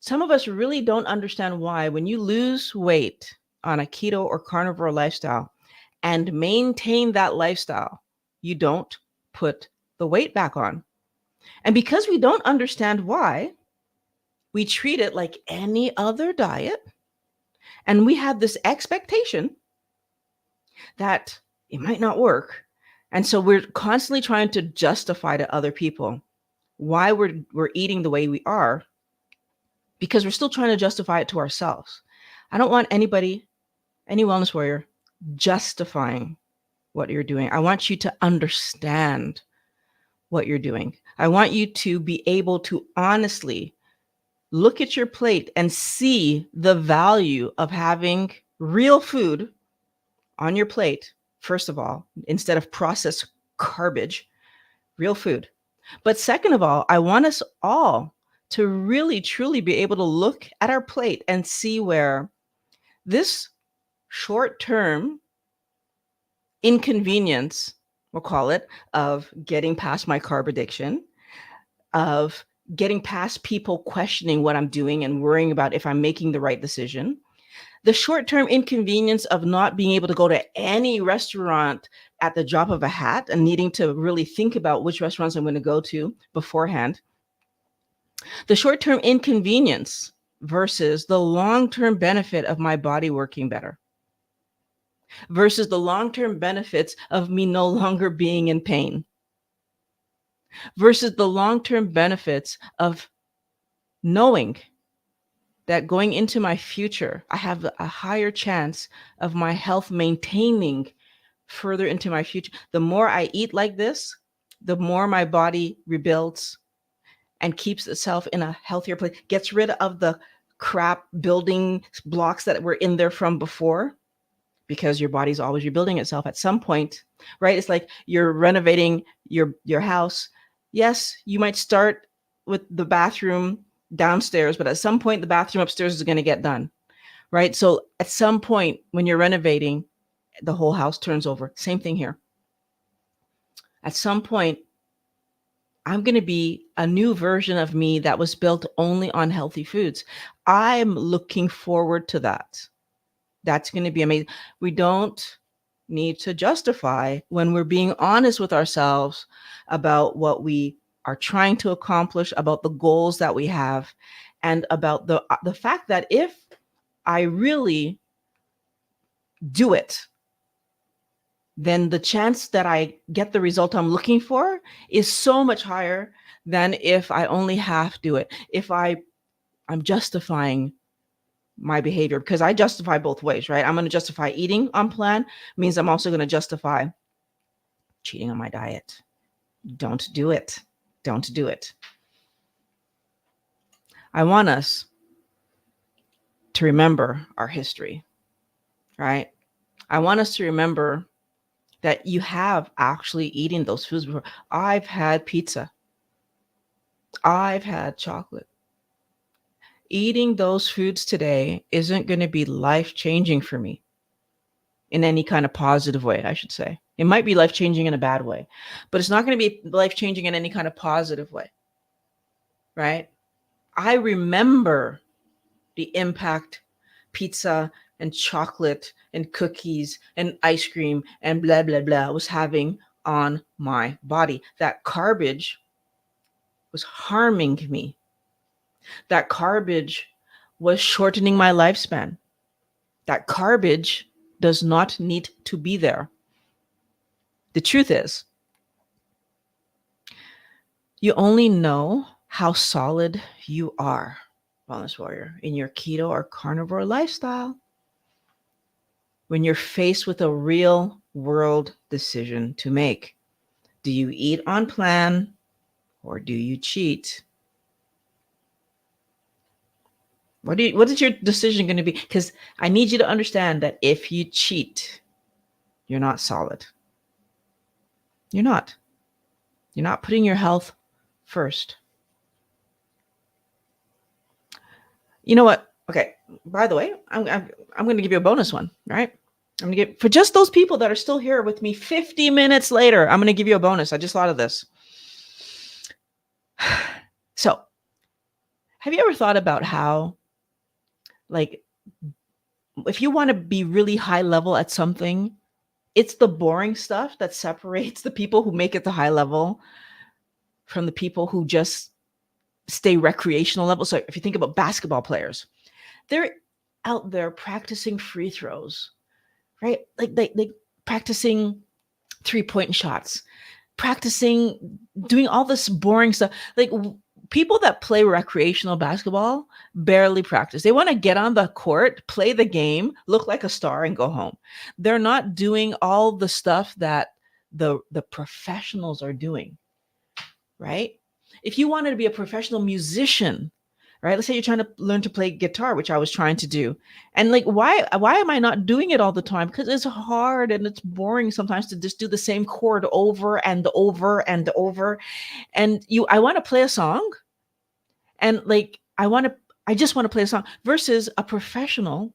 Some of us really don't understand why when you lose weight on a keto or carnivore lifestyle and maintain that lifestyle, you don't put the weight back on. And because we don't understand why, we treat it like any other diet. And we have this expectation that it might not work. And so we're constantly trying to justify to other people why we're eating the way we are, because we're still trying to justify it to ourselves. I don't want anybody, any wellness warrior, justifying what you're doing. I want you to understand what you're doing. I want you to be able to honestly look at your plate and see the value of having real food on your plate, first of all, instead of processed garbage, real food. But second of all, I want us all to really, truly be able to look at our plate and see where this short-term inconvenience, we'll call it, of getting past my carb addiction, of getting past people questioning what I'm doing and worrying about if I'm making the right decision, the short-term inconvenience of not being able to go to any restaurant at the drop of a hat and needing to really think about which restaurants I'm going to go to beforehand, the short-term inconvenience versus the long-term benefit of my body working better, versus the long-term benefits of me no longer being in pain, versus the long-term benefits of knowing that going into my future, I have a higher chance of my health maintaining further into my future. The more I eat like this, the more my body rebuilds and keeps itself in a healthier place, gets rid of the crap building blocks that were in there from before, because your body's always rebuilding itself at some point, right? It's like you're renovating your house. Yes, you might start with the bathroom downstairs, but at some point the bathroom upstairs is going to get done, right? So at some point when you're renovating, the whole house turns over. Same thing here. At some point, I'm going to be a new version of me that was built only on healthy foods. I'm looking forward to that. That's going to be amazing. We don't need to justify when we're being honest with ourselves about what we are trying to accomplish, about the goals that we have, and about the fact that if I really do it, then the chance that I get the result I'm looking for is so much higher than if I only half do it. If I'm justifying my behavior, because I justify both ways, right? I'm going to justify eating on plan, means I'm also going to justify cheating on my diet. Don't do it. Don't do it. I want us to remember our history, right? I want us to remember that you have actually eaten those foods before. I've had pizza. I've had chocolate. Eating those foods today isn't going to be life-changing for me in any kind of positive way, I should say. It might be life-changing in a bad way, but it's not going to be life-changing in any kind of positive way, right? I remember the impact pizza and chocolate and cookies and ice cream and blah, blah, blah was having on my body. That garbage was harming me. That garbage was shortening my lifespan. That garbage does not need to be there. The truth is, you only know how solid you are, wellness warrior, in your keto or carnivore lifestyle when you're faced with a real world decision to make. Do you eat on plan or do you cheat? What is your decision going to be? Because I need you to understand that if you cheat, you're not solid. You're not. You're not putting your health first. You know what? Okay. By the way, I'm going to give you a bonus one, right? I'm going to give for just those people that are still here with me 50 minutes later. I'm going to give you a bonus. I just thought of this. So, have you ever thought about how, like, if you want to be really high level at something, it's the boring stuff that separates the people who make it to high level from the people who just stay recreational level. So, if you think about basketball players, they're out there practicing free throws, right? Like they practicing 3-point shots, practicing doing all this boring stuff. Like people that play recreational basketball barely practice. They want to get on the court, play the game, look like a star and go home. They're not doing all the stuff that the professionals are doing, right? If you wanted to be a professional musician, right? Let's say you're trying to learn to play guitar, which I was trying to do. And like why am I not doing it all the time? Because it's hard and it's boring sometimes to just do the same chord over and over and over. And I want to play a song and like I just want to play a song versus a professional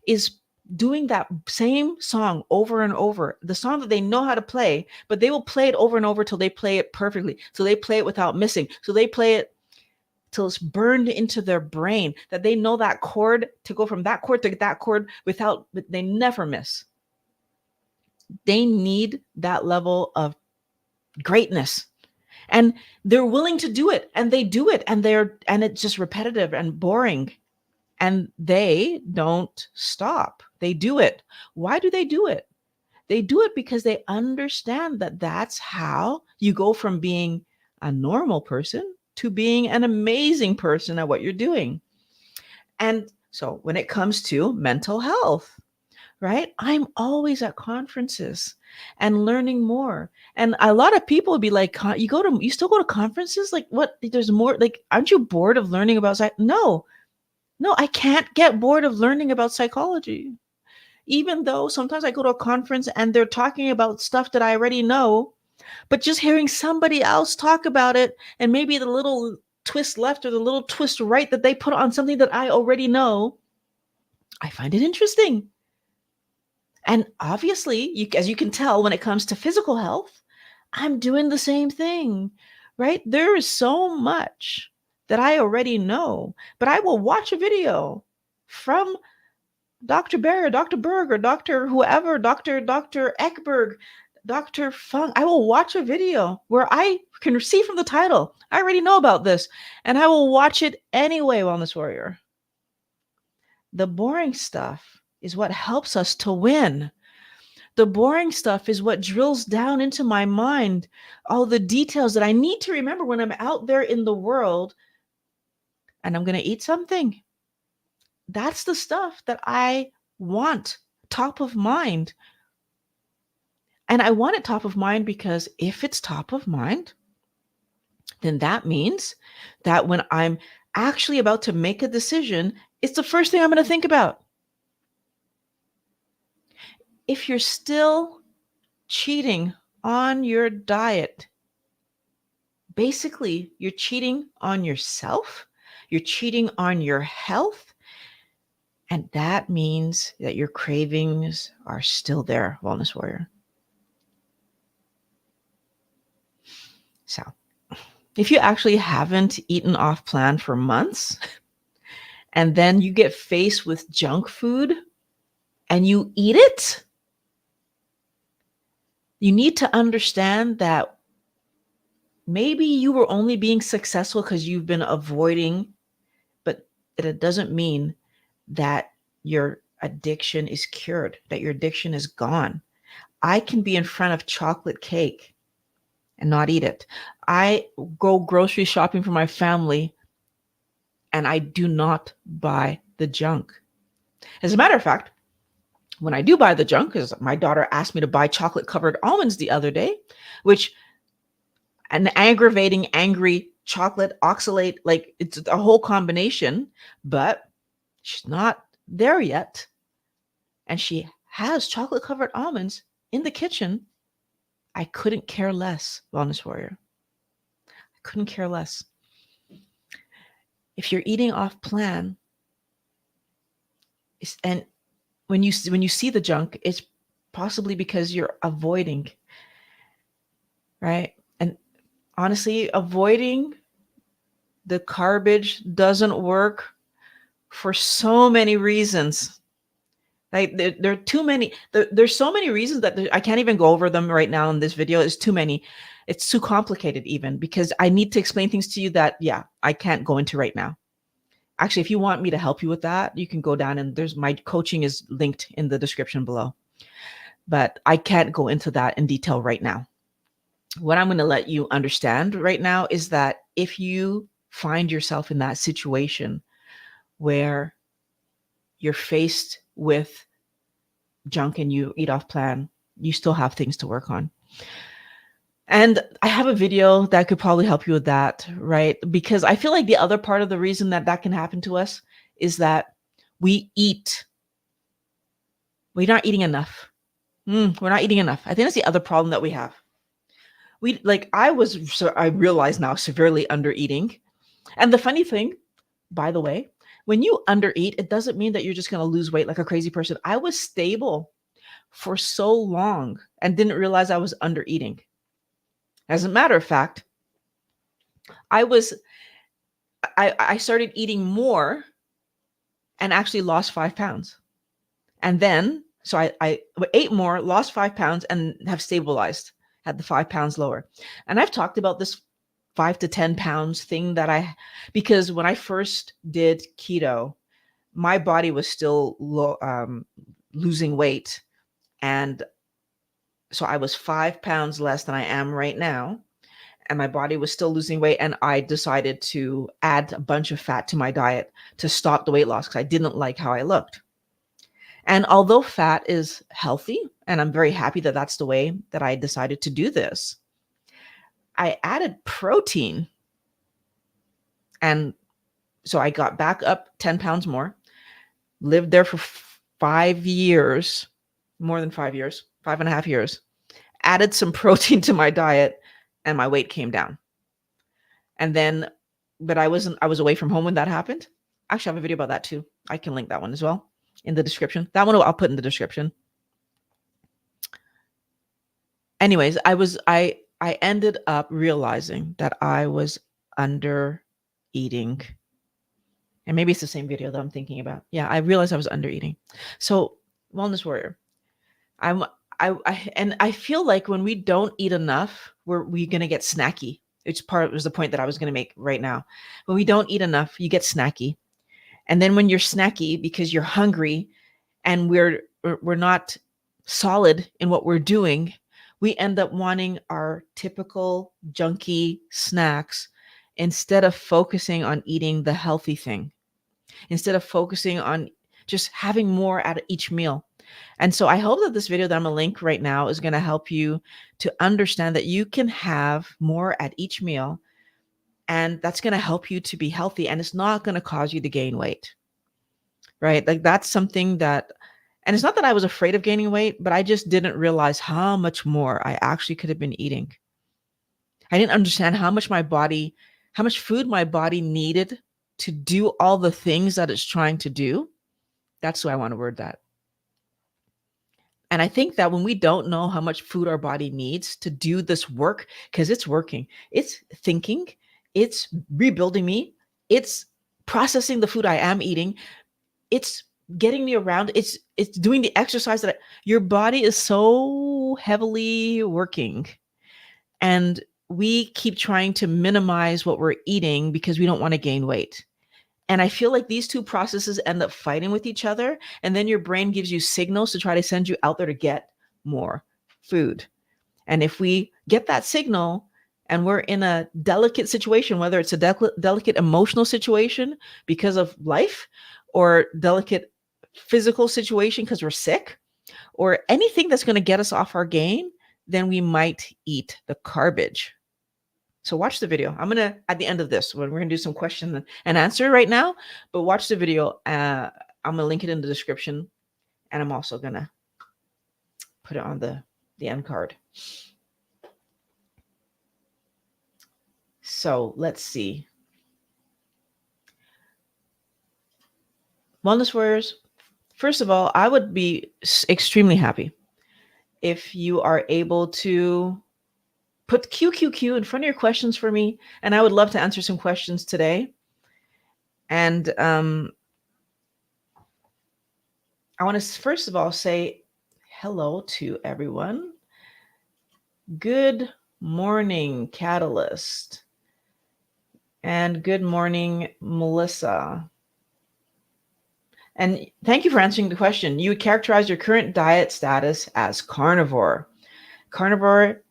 is doing that same song over and over, the song that they know how to play, but they will play it over and over till they play it perfectly. So they play it without missing. So they play it till it's burned into their brain that they know that chord to go from that chord to that chord without, but they never miss. They need that level of greatness. And they're willing to do it and they do it and it's just repetitive and boring. And they don't stop. They do it. Why do they do it? They do it because they understand that that's how you go from being a normal person to being an amazing person at what you're doing. And so when it comes to mental health, right? I'm always at conferences and learning more. And a lot of people would be like, you still go to conferences? Like what? There's more, like, aren't you bored of learning about No, I can't get bored of learning about psychology. Even though sometimes I go to a conference and they're talking about stuff that I already know, but just hearing somebody else talk about it and maybe the little twist left or the little twist right that they put on something that I already know, I find it interesting. And obviously, as you can tell, when it comes to physical health, I'm doing the same thing, right? There is so much that I already know, but I will watch a video from Dr. Bear, Dr. Berg, or Dr. whoever, Dr. Ekberg, Dr. Fung. I will watch a video where I can see from the title, I already know about this, and I will watch it anyway, Wellness Warrior. The boring stuff is what helps us to win. The boring stuff is what drills down into my mind all the details that I need to remember when I'm out there in the world and I'm going to eat something. That's the stuff that I want top of mind. And I want it top of mind because if it's top of mind, then that means that when I'm actually about to make a decision, it's the first thing I'm going to think about. If you're still cheating on your diet, basically you're cheating on yourself, you're cheating on your health, and that means that your cravings are still there, Wellness Warrior. So, if you actually haven't eaten off plan for months, and then you get faced with junk food and you eat it, you need to understand that maybe you were only being successful because you've been avoiding, but it doesn't mean that your addiction is cured, that your addiction is gone. I can be in front of chocolate cake and not eat it. I go grocery shopping for my family and I do not buy the junk. As a matter of fact, when I do buy the junk, because my daughter asked me to buy chocolate covered almonds the other day, which an aggravating, angry chocolate oxalate, like it's a whole combination, but she's not there yet. And she has chocolate covered almonds in the kitchen. I couldn't care less, Wellness Warrior. Couldn't care less. If you're eating off plan, and when you see the junk, it's possibly because you're avoiding, right? And honestly, avoiding the garbage doesn't work for so many reasons. Like there are too many. There's so many reasons that I can't even go over them right now in this video. It's too many. It's too complicated even, because I need to explain things to you that, yeah, I can't go into right now. Actually, if you want me to help you with that, you can go down and there's my coaching is linked in the description below. But I can't go into that in detail right now. What I'm going to let you understand right now is that if you find yourself in that situation where you're faced with junk and you eat off plan, you still have things to work on. And I have a video that could probably help you with that, right? Because I feel like the other part of the reason that that can happen to us is that we're not eating enough. We're not eating enough. I think that's the other problem that we have. I realize now, severely under eating. And the funny thing, by the way, when you undereat, it doesn't mean that you're just going to lose weight like a crazy person. I was stable for so long and didn't realize I was under eating. As a matter of fact, I started eating more and actually lost 5 pounds. And then, so I ate more, lost 5 pounds, and have stabilized, had the 5 pounds lower. And I've talked about this 5 to 10 pounds thing because when I first did keto, my body was still losing weight. And so I was 5 pounds less than I am right now. And my body was still losing weight. And I decided to add a bunch of fat to my diet to stop the weight loss because I didn't like how I looked. And although fat is healthy, and I'm very happy that that's the way that I decided to do this, I added protein. And so I got back up 10 pounds more, lived there for 5 years, more than 5 years, 5.5 years, added some protein to my diet, and my weight came down. And then, but I was away from home when that happened. Actually, I have a video about that too. I can link that one as well in the description. That one I'll put in the description. Anyways, I ended up realizing that I was under eating. And maybe it's the same video that I'm thinking about. Yeah, I realized I was under eating. So, wellness warrior, I feel like when we don't eat enough, we're gonna get snacky. Was the point that I was gonna make right now. When we don't eat enough, you get snacky. And then when you're snacky because you're hungry and we're not solid in what we're doing, we end up wanting our typical junky snacks instead of focusing on eating the healthy thing, instead of focusing on just having more at each meal. And so I hope that this video that I'm going to link right now is going to help you to understand that you can have more at each meal, and that's going to help you to be healthy, and it's not going to cause you to gain weight, right? Like that's something that, and it's not that I was afraid of gaining weight, but I just didn't realize how much more I actually could have been eating. I didn't understand how much food my body needed to do all the things that it's trying to do. That's why I want to word that. And I think that when we don't know how much food our body needs to do this work, because it's working, it's thinking, it's rebuilding me, it's processing the food I am eating, it's getting me around, it's doing the exercise that your body is so heavily working. And we keep trying to minimize what we're eating because we don't want to gain weight. And I feel like these two processes end up fighting with each other. And then your brain gives you signals to try to send you out there to get more food. And if we get that signal and we're in a delicate situation, whether it's a delicate emotional situation because of life, or delicate physical situation because we're sick, or anything that's going to get us off our game, then we might eat the garbage. So watch the video. I'm going to, at the end of this, we're going to do some question and answer right now, but watch the video. I'm going to link it in the description, and I'm also going to put it on the end card. So let's see. Wellness Warriors, first of all, I would be extremely happy if you are able to put QQQ in front of your questions for me. And I would love to answer some questions today. And I want to first of all say hello to everyone. Good morning, Catalyst. And good morning, Melissa. And thank you for answering the question. You would characterize your current diet status as carnivore. Carnivore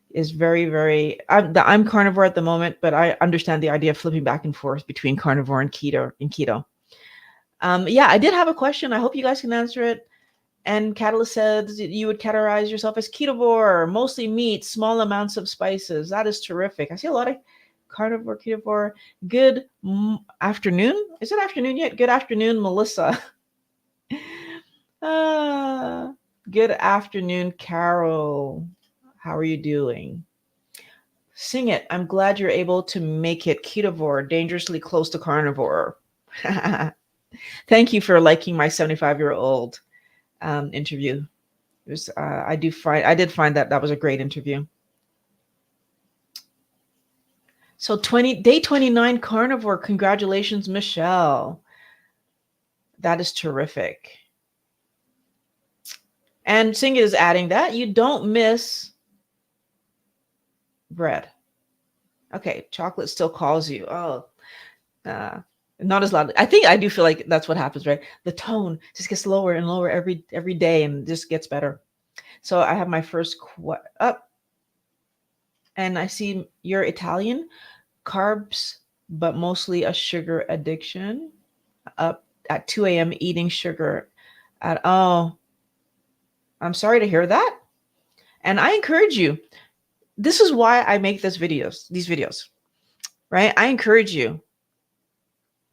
is very, very, I'm carnivore at the moment, but I understand the idea of flipping back and forth between carnivore and keto. Yeah, I did have a question. I hope you guys can answer it. And Catalyst said you would categorize yourself as ketovore, mostly meat, small amounts of spices. That is terrific. I see a lot of carnivore, ketovore. Good afternoon. Is it afternoon yet? Good afternoon, Melissa. Good afternoon, Carol. How are you doing? Sing it. I'm glad you're able to make it ketovore, dangerously close to carnivore. Thank you for liking my 75-year-old interview. It was, I did find that was a great interview. So day 29 carnivore. Congratulations, Michelle. That is terrific. And Sing is adding that you don't miss bread. Okay, chocolate still calls you. Oh, not as loud. I think I do feel like that's what happens, right? The tone just gets lower and lower every day, and just gets better. So I have my first up, and I see you're Italian. Carbs, but mostly a sugar addiction. Up at 2 a.m. eating sugar. I'm sorry to hear that. And I encourage you. This is why I make these videos, right? I encourage you.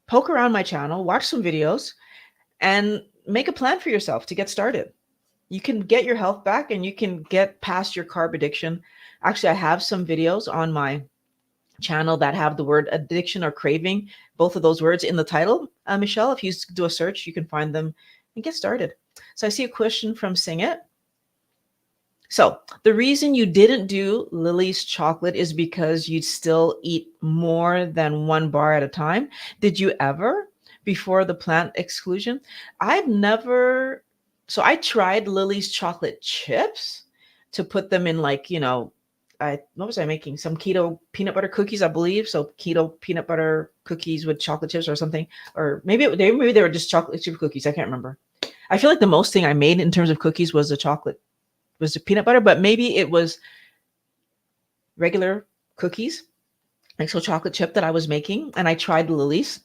Poke around my channel, watch some videos, and make a plan for yourself to get started. You can get your health back and you can get past your carb addiction. Actually, I have some videos on my channel that have the word addiction or craving, both of those words in the title. Michelle, if you do a search, you can find them and get started. So I see a question from Sing It. So the reason you didn't do Lily's chocolate is because you'd still eat more than one bar at a time. Did you ever, before the plant exclusion? I've never. So I tried Lily's chocolate chips to put them in, like, what was I making? Some keto peanut butter cookies, I believe. So keto peanut butter cookies with chocolate chips or something. Or maybe they were just chocolate chip cookies. I can't remember. I feel like the most thing I made in terms of cookies was the peanut butter, but maybe it was regular cookies, like so chocolate chip that I was making. And I tried Lily's.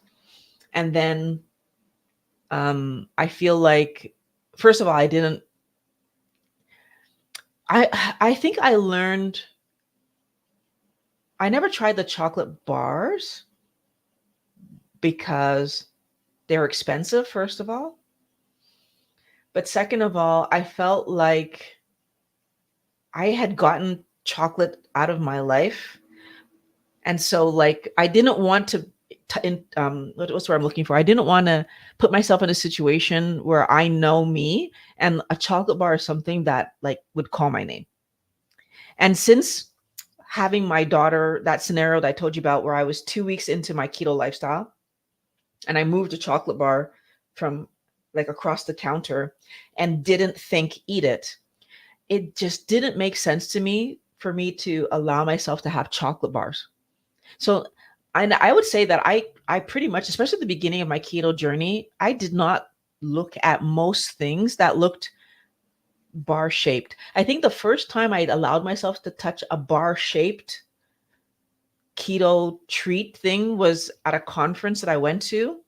And then I feel like, first of all, I think I learned, I never tried the chocolate bars because they're expensive, first of all. But second of all, I felt like I had gotten chocolate out of my life. And so, like, I didn't want to, what's what I'm looking for? I didn't want to put myself in a situation where I know me and a chocolate bar is something that, like, would call my name. And since having my daughter, that scenario that I told you about where I was 2 weeks into my keto lifestyle and I moved a chocolate bar from, like, across the counter and didn't think eat it, it just didn't make sense to me for me to allow myself to have chocolate bars. So I would say that I pretty much, especially at the beginning of my keto journey, I did not look at most things that looked bar shaped. I think the first time I allowed myself to touch a bar shaped keto treat thing was at a conference that I went to.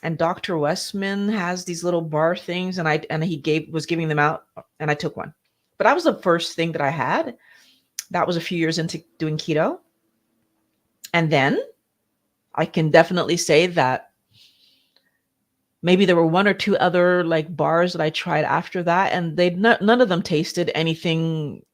And Dr. Westman has these little bar things, and he was giving them out, and I took one. But that was the first thing that I had. That was a few years into doing keto. And then I can definitely say that maybe there were one or two other, like, bars that I tried after that, and none of them tasted anything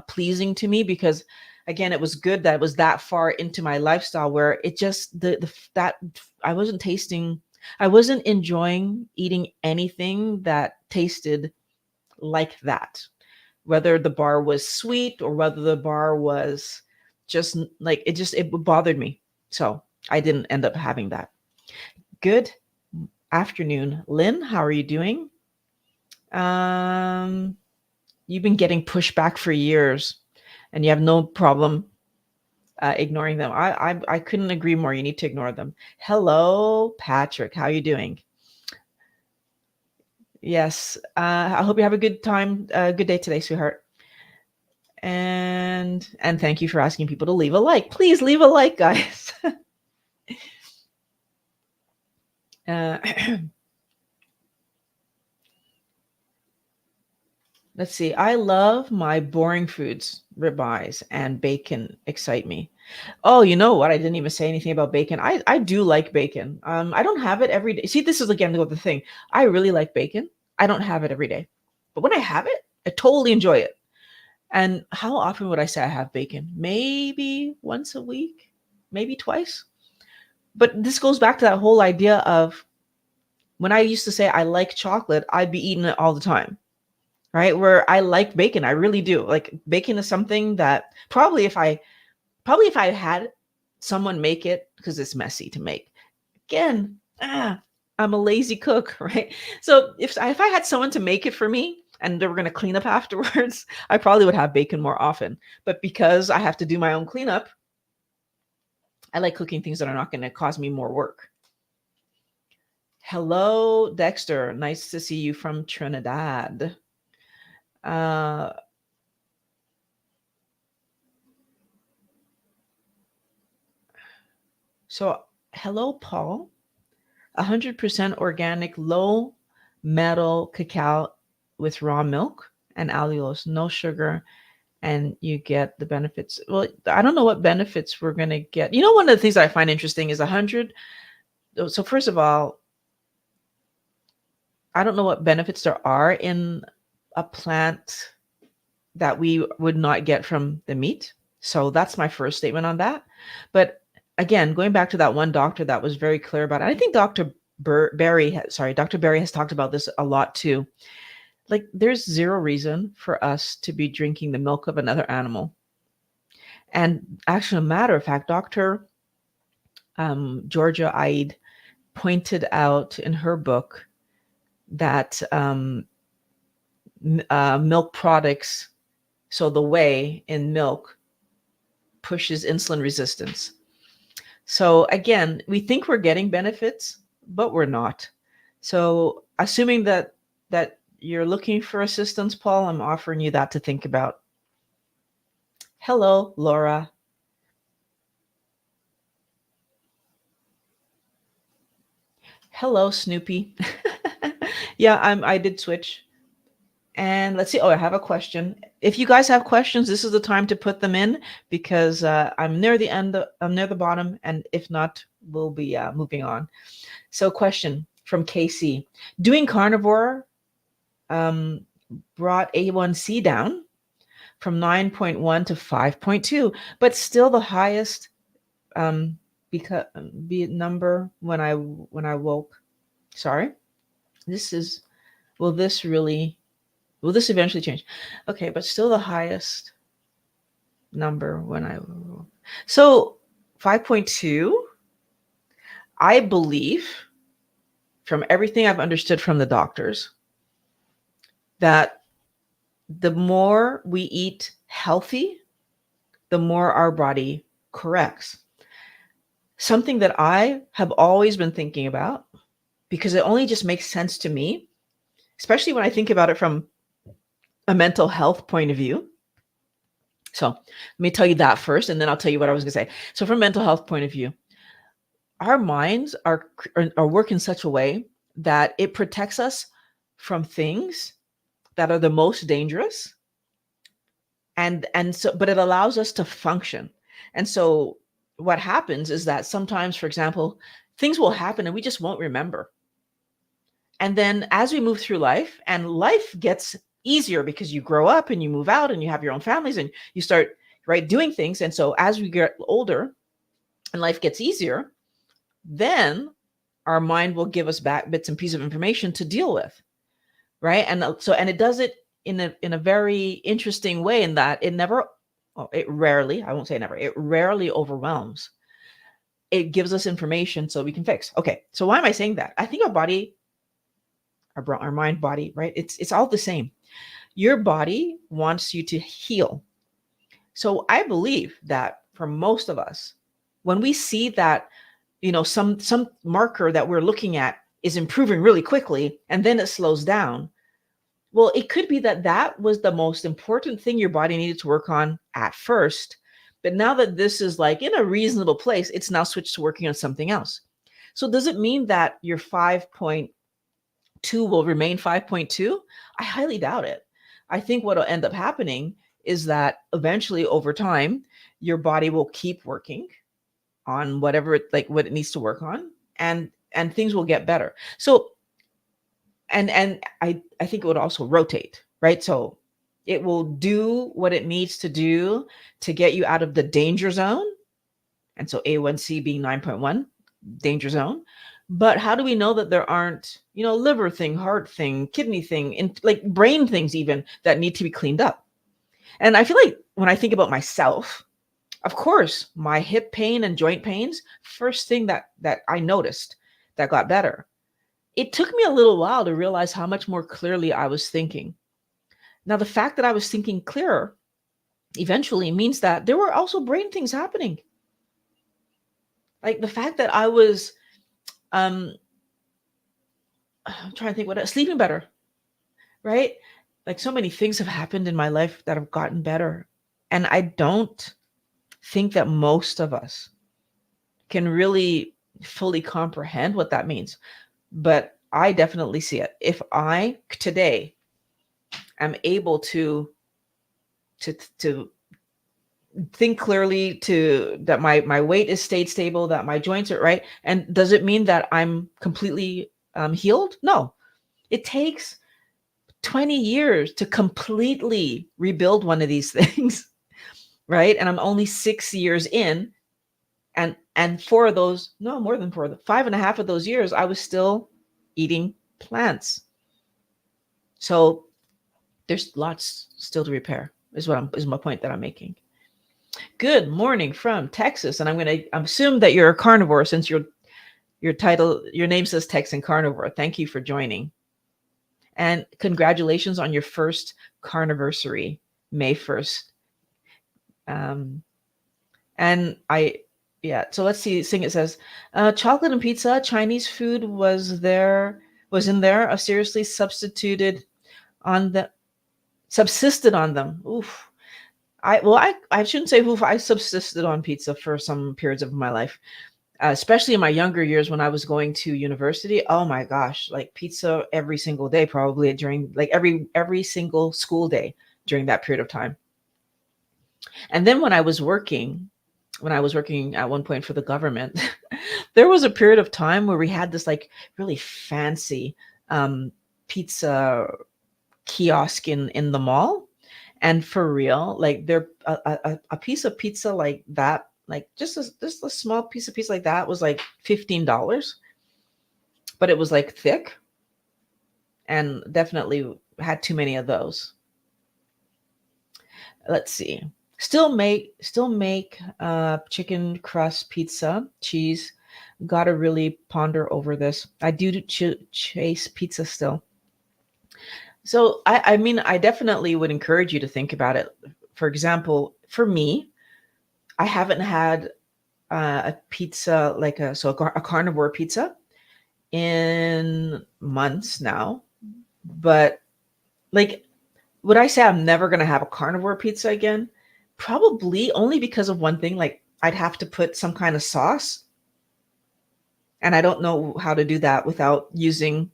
pleasing to me because, again, it was good that it was that far into my lifestyle where it just that I wasn't tasting, I wasn't enjoying eating anything that tasted like that, whether the bar was sweet or whether the bar was just like, it bothered me. So I didn't end up having that. Good afternoon, Lynn. How are you doing? Um, you've been getting pushback for years and you have no problem ignoring them. I couldn't agree more. You need to ignore them. Hello, Patrick. How are you doing? Yes. I hope you have a good time, good day today, sweetheart. And thank you for asking people to leave a like. Please leave a like, guys. uh, let's see. I love my boring foods. Ribeyes and bacon excite me. Oh, you know what? I didn't even say anything about bacon. I do like bacon. I don't have it every day. See, this is again the thing. I really like bacon. I don't have it every day, but when I have it, I totally enjoy it. And how often would I say I have bacon? Maybe once a week, maybe twice. But this goes back to that whole idea of when I used to say I like chocolate, I'd be eating it all the time, right? Where I like bacon, I really do. Like bacon is something that probably if I had someone make it, because it's messy to make. Again, I'm a lazy cook, right? So if I had someone to make it for me and they were going to clean up afterwards, I probably would have bacon more often. But because I have to do my own cleanup, I like cooking things that are not going to cause me more work. Hello, Dexter. Nice to see you from Trinidad. Uh, so, hello, Paul. 100% organic, low metal cacao with raw milk and allulose, no sugar, and you get the benefits. Well, I don't know what benefits we're going to get. You know, one of the things that I find interesting is 100. So, first of all, I don't know what benefits there are in a plant that we would not get from the meat. So that's my first statement on that. But again, going back to that one doctor that was very clear about it, I think Dr. Berry has talked about this a lot too. Like there's zero reason for us to be drinking the milk of another animal. And actually, a matter of fact, Dr. Georgia Ide pointed out in her book that milk products, so the whey in milk pushes insulin resistance. So again, we think we're getting benefits, but we're not. So assuming that you're looking for assistance, Paul, I'm offering you that to think about. Hello, Laura. Hello, Snoopy. Yeah, I did switch. And let's see. Oh, I have a question. If you guys have questions, this is the time to put them in because I'm near the end. I'm near the bottom, and if not, we'll be moving on. So, question from KC: doing carnivore brought A1C down from 9.1 to 5.2, but still the highest because be number when I woke. Sorry, this is. Will this eventually change? Okay, but still the highest number when I. So 5.2, I believe, from everything I've understood from the doctors, that the more we eat healthy, the more our body corrects. Something that I have always been thinking about, because it only just makes sense to me, especially when I think about it from a mental health point of view. So let me tell you that first, and then I'll tell you what I was going to say. So from a mental health point of view, our minds are work in such a way that it protects us from things that are the most dangerous, and so but it allows us to function. And so what happens is that sometimes, for example, things will happen and we just won't remember. And then as we move through life, and life gets easier because you grow up and you move out and you have your own families and you start right? Doing things. And so as we get older and life gets easier, then our mind will give us back bits and pieces of information to deal with, right? And it does it in a very interesting way, in that it never, well, it rarely, I won't say never, it rarely overwhelms. It gives us information so we can fix. Okay, so why am I saying that? I think our body, our mind, body, right? It's all the same. Your body wants you to heal. So I believe that for most of us, when we see that, some marker that we're looking at is improving really quickly and then it slows down, well, it could be that that was the most important thing your body needed to work on at first. But now that this is like in a reasonable place, it's now switched to working on something else. So does it mean that your 5.2 will remain 5.2? I highly doubt it. I think what will end up happening is that eventually over time, your body will keep working on whatever what it needs to work on, and things will get better. So and I think it would also rotate, right? So it will do what it needs to do to get you out of the danger zone. And so A1C being 9.1, danger zone. But how do we know that there aren't, liver thing, heart thing, kidney thing, and like brain things even that need to be cleaned up? And I feel like when I think about myself, of course, my hip pain and joint pains, first thing that I noticed that got better. It took me a little while to realize how much more clearly I was thinking. Now, the fact that I was thinking clearer eventually means that there were also brain things happening. Like the fact that I was, I'm trying to think sleeping better, right? Like so many things have happened in my life that have gotten better. And I don't think that most of us can really fully comprehend what that means. But I definitely see it. If I today am able to think clearly, to that my weight is stayed stable, that my joints are right, and does it mean that I'm completely healed? No. It takes 20 years to completely rebuild one of these things, right? And I'm only 6 years in, and 4 of those, no, more than 4, 5.5 of those years, I was still eating plants. So there's lots still to repair, is my point that I'm making. Good morning from Texas, and I'm going to assume that you're a carnivore since your name says Texan Carnivore. Thank you for joining, and congratulations on your first carniversary, May 1st. And so let's see. Sing It says, chocolate and pizza, Chinese food was in there. Seriously subsisted on them. Oof. I shouldn't say oof. I subsisted on pizza for some periods of my life, especially in my younger years when I was going to university. Oh my gosh, like pizza every single day, probably during like every single school day during that period of time. And then when I was working at one point for the government, there was a period of time where we had this like really fancy pizza kiosk in the mall. And for real, like there a piece of pizza like that, like just a small piece of pizza like that was like $15, but it was like thick, and definitely had too many of those. Let's see. Still make chicken crust pizza, cheese. Gotta really ponder over this. I do chase pizza still. So I mean, I definitely would encourage you to think about it. For example, for me, I haven't had a pizza like a carnivore pizza in months now. But like, would I say I'm never gonna have a carnivore pizza again? Probably only because of one thing. Like I'd have to put some kind of sauce, and I don't know how to do that without using.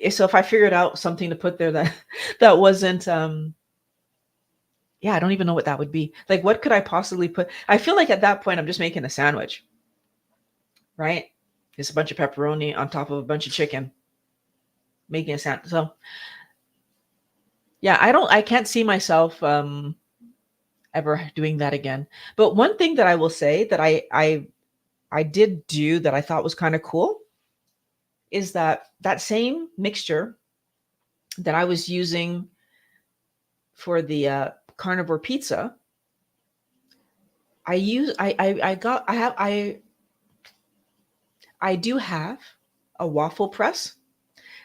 So if I figured out something to put there that wasn't I don't even know what that would be. Like what could I possibly put? I feel like at that point I'm just making a sandwich, right? Just a bunch of pepperoni on top of a bunch of chicken, making a sandwich. So yeah, I can't see myself ever doing that again. But one thing that I will say that I did do that I thought was kind of cool is that same mixture that I was using for the carnivore pizza. I do have a waffle press,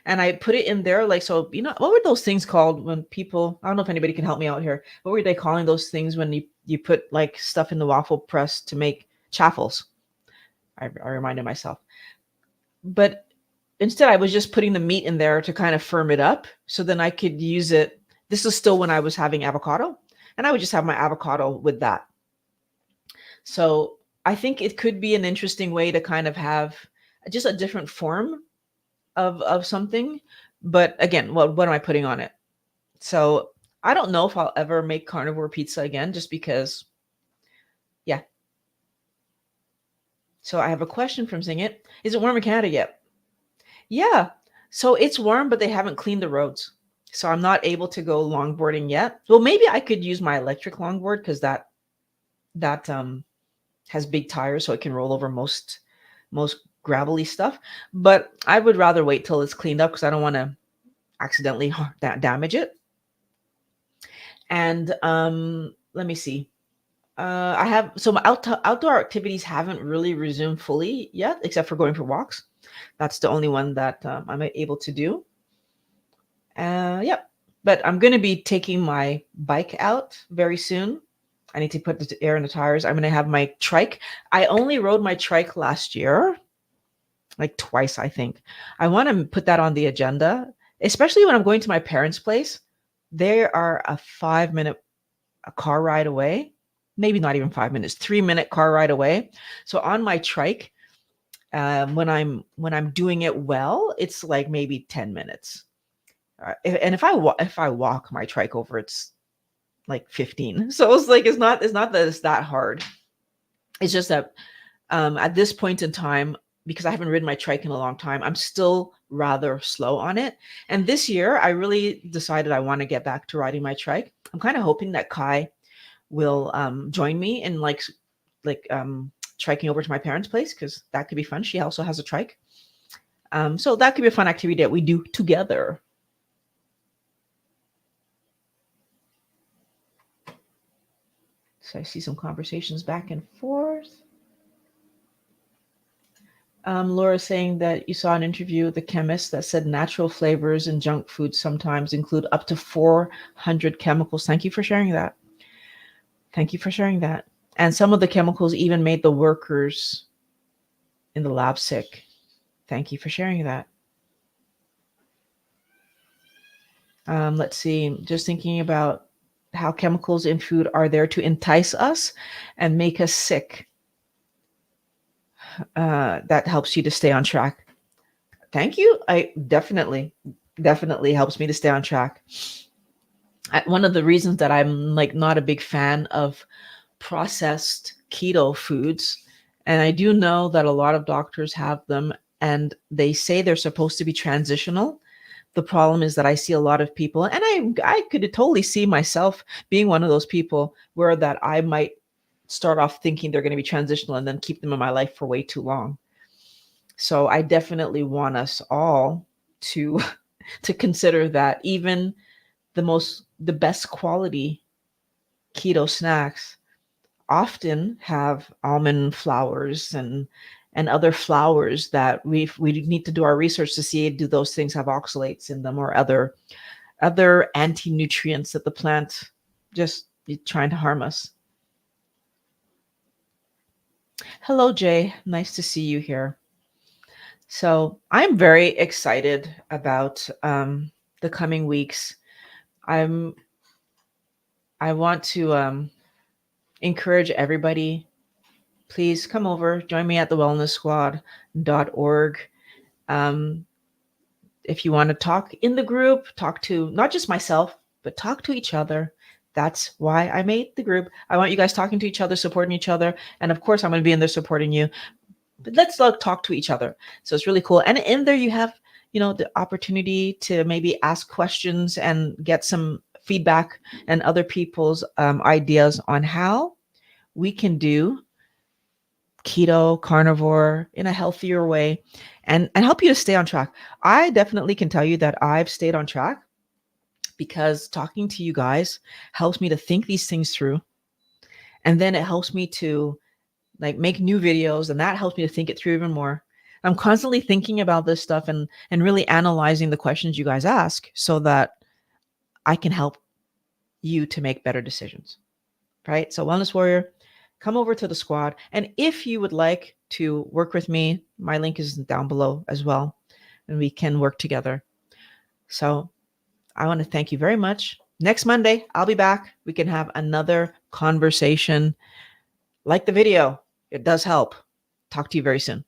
and I put it in there. Like, so, what were those things called when people, I don't know if anybody can help me out here. What were they calling those things when you put like stuff in the waffle press to make chaffles? I reminded myself. But instead, I was just putting the meat in there to kind of firm it up. So then I could use it. This is still when I was having avocado, and I would just have my avocado with that. So I think it could be an interesting way to kind of have just a different form of something. But again, what am I putting on it? So I don't know if I'll ever make carnivore pizza again, just because, yeah. So I have a question from Sing It. Is it warm in Canada yet? Yeah. So it's warm, but they haven't cleaned the roads. So I'm not able to go longboarding yet. Well, maybe I could use my electric longboard because that has big tires, so it can roll over most gravelly stuff. But I would rather wait till it's cleaned up because I don't want to accidentally damage it. And let me see. I have, so my outdoor activities haven't really resumed fully yet, except for going for walks. That's the only one that I'm able to do. Yep. But I'm going to be taking my bike out very soon. I need to put the air in the tires. I'm going to have my trike. I only rode my trike last year, like twice, I think. I want to put that on the agenda, especially when I'm going to my parents' place. They are a 5-minute car ride away. Maybe not even 5 minutes, 3-minute car ride away. So on my trike, when I'm doing it well, it's like maybe 10 minutes. And if I walk my trike over, it's like 15. So it's like it's not that it's that hard. It's just that at this point in time, because I haven't ridden my trike in a long time, I'm still rather slow on it. And this year, I really decided I want to get back to riding my trike. I'm kind of hoping that Kai will join me in like triking over to my parents' place, because that could be fun. She also has a trike. So that could be a fun activity that we do together. So I see some conversations back and forth. Laura saying that you saw an interview with the chemist that said natural flavors in junk food sometimes include up to 400 chemicals. Thank you for sharing that. Thank you for sharing that. And some of the chemicals even made the workers in the lab sick. Thank you for sharing that. Let's see, just thinking about how chemicals in food are there to entice us and make us sick. That helps you to stay on track. Thank you. I definitely helps me to stay on track. One of the reasons that I'm like not a big fan of processed keto foods, and I do know that a lot of doctors have them and they say they're supposed to be transitional. The problem is that I see a lot of people, and I could totally see myself being one of those people where that I might start off thinking they're going to be transitional and then keep them in my life for way too long. So I definitely want us all to consider that even the best quality keto snacks often have almond flours and other flours that we need to do our research to see, do those things have oxalates in them or other anti-nutrients that the plant just trying to harm us. Hello, Jay. Nice to see you here. So I'm very excited about the coming weeks. I want to encourage everybody, please come over, join me at thewellnesssquad.org. If you want to talk in the group, talk to not just myself, but talk to each other. That's why I made the group. I want you guys talking to each other, supporting each other. And of course, I'm going to be in there supporting you. But let's talk to each other. So it's really cool. And in there, you have, the opportunity to maybe ask questions and get some feedback and other people's ideas on how we can do keto, carnivore in a healthier way and help you to stay on track. I definitely can tell you that I've stayed on track because talking to you guys helps me to think these things through. And then it helps me to like make new videos, and that helps me to think it through even more. I'm constantly thinking about this stuff and really analyzing the questions you guys ask so that I can help you to make better decisions. Right? So Wellness Warrior, come over to the squad. And if you would like to work with me, my link is down below as well, and we can work together. So I want to thank you very much. Next Monday, I'll be back. We can have another conversation. Like the video, it does help. Talk to you very soon.